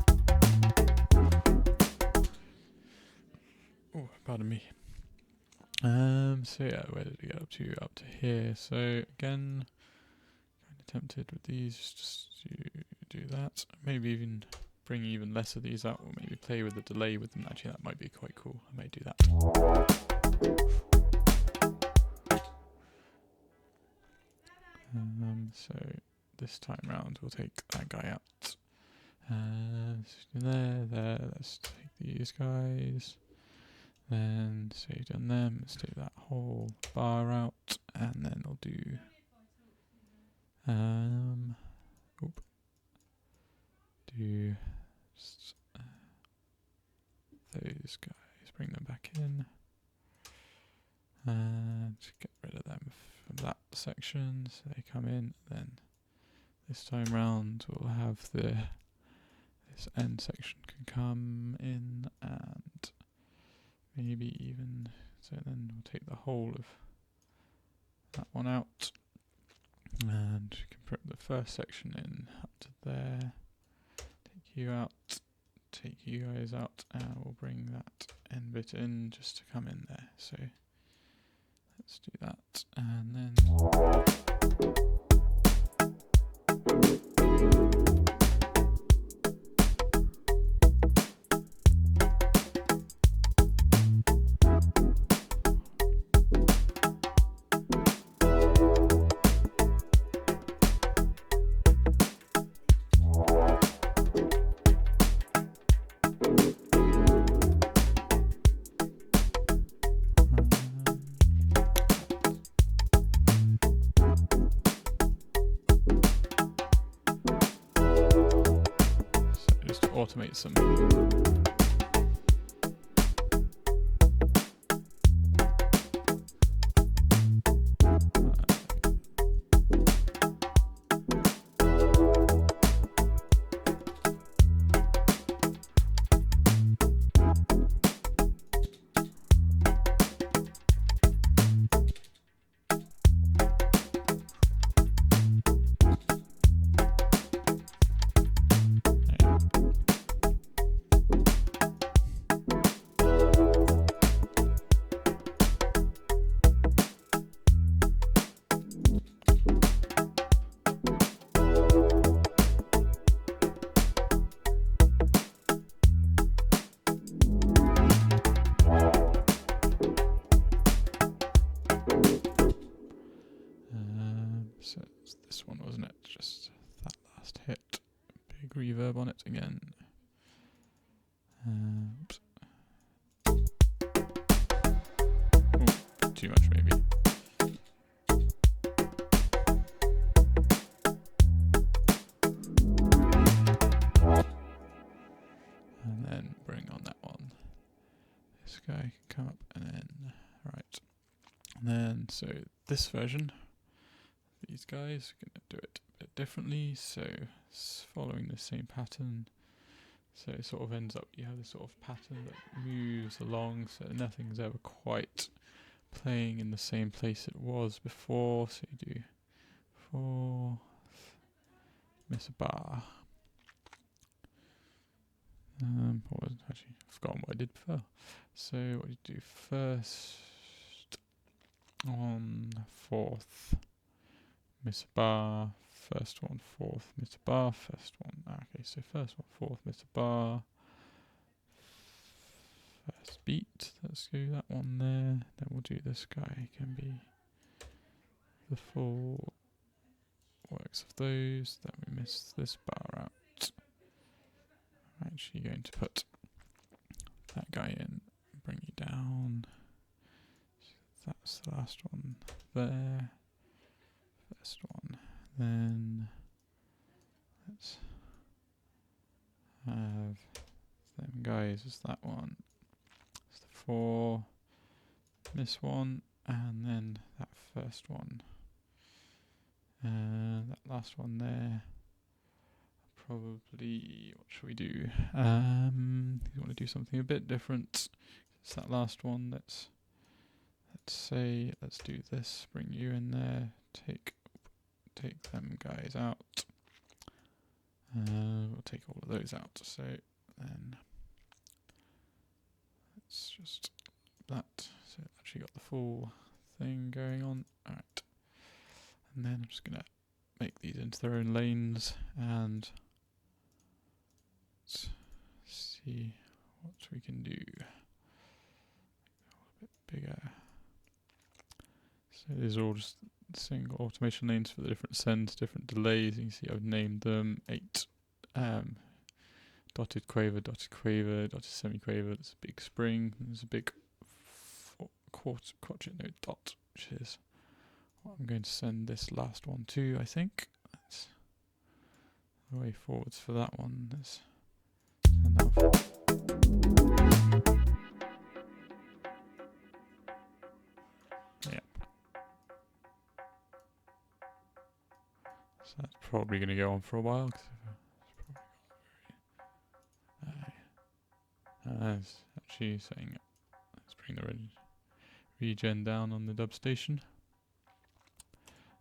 Oh, pardon me. So yeah, where did we get up to? Up to here. So again, kind of tempted with these just to do that. Maybe even bring even less of these out, or maybe play with the delay with them. Actually, that might be quite cool. I may do that. So this time round, we'll take that guy out. There. Let's take these guys. Then, so you've done them, let's take that whole bar out, and then we'll do, just, those guys, bring them back in, and get rid of them from that section, so they come in. Then this time round we'll have this end section can come in, and maybe even, so then we'll take the whole of that one out, and we can put the first section in up to there, take you out, take take you guys out and we'll bring that end bit in just to come in there. So let's do that, and then automate some. So it's this one, wasn't it? Just that last hit. Big reverb on it again. Oops. Ooh, too much maybe. And then bring on that one. This guy can come up and then, right. And then, so this version, these guys are going to do it a bit differently, so it's following the same pattern. So it sort of ends up, you have this sort of pattern that moves along, so nothing's ever quite playing in the same place it was before. So you do 4th, miss a bar. What was it actually? I've forgotten what I did before. So what do you do first? On 4th, miss a bar, first one, 4th, miss a bar, first one. Okay, so first one, 4th, miss a bar, first beat. Let's do that one there. Then we'll do this guy. Can be the full works of those. Then we miss this bar out. I'm actually going to put that guy in, bring you down. So that's the last one there. First one. Then let's have them guys as that one. It's the 4, miss one, and then that first one. That last one there. Probably, what should we do? You want to do something a bit different. It's that last one. Let's do this. Bring you in there. Take them guys out. We'll take all of those out. So then let's just that. So it actually got the full thing going on. All right. And then I'm just gonna make these into their own lanes and let's see what we can do. A bit bigger. So these are all just single automation lanes for the different sends, different delays. You can see I've named them 8 dotted quaver, dotted semi-quaver. There's a big spring. There's a big quartet note dot, which is what I'm going to send this last one to, I think. That's the way forwards for that one. Let's send that off. Yep. So that's probably going to go on for a while. It's actually saying, let's bring the regen down on the dub station.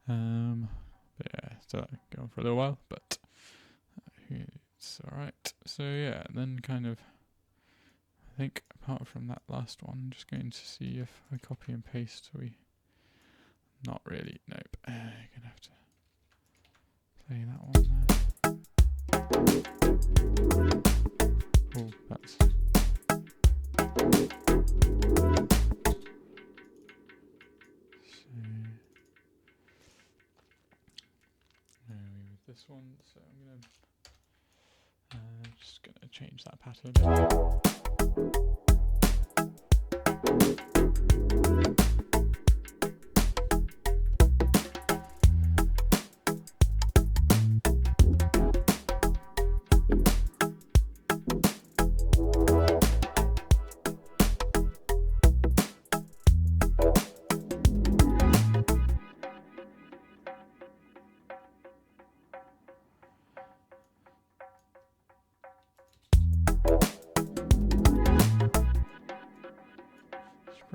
But yeah, so that'll go on for a little while, but That's alright. So yeah, then kind of, I think apart from that last one, I'm just going to see if I copy and paste, not really, nope. You're gonna have to play that one there. Oh, that's... with this one, so I'm just gonna change that pattern a bit.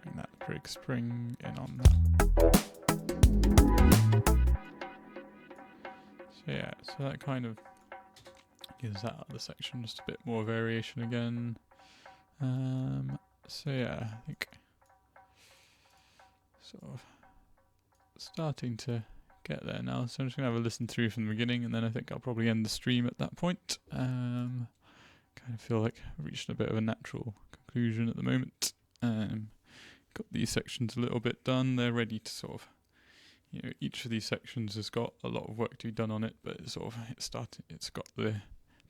Bring that Perc spring in on that. So yeah, so that kind of gives that other section just a bit more variation again. So yeah, I think sort of starting to get there now. So I'm just gonna have a listen through from the beginning, and then I think I'll probably end the stream at that point. Kind of feel like I've reached a bit of a natural conclusion at the moment. Got these sections a little bit done. They're ready to sort of, each of these sections has got a lot of work to be done on it, but it's got the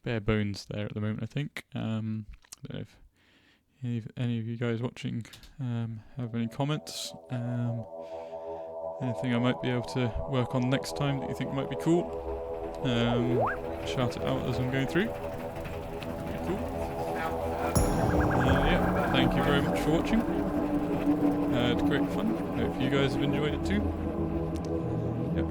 bare bones there at the moment, I think. I don't know if any of you guys watching have any comments. Anything I might be able to work on next time that you think might be cool. Shout it out as I'm going through. Pretty cool. Yeah, thank you very much for watching. Had great fun. Hope you guys have enjoyed it too. Yep.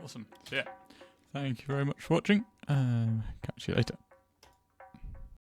Awesome. So yeah, thank you very much for watching. Catch you later.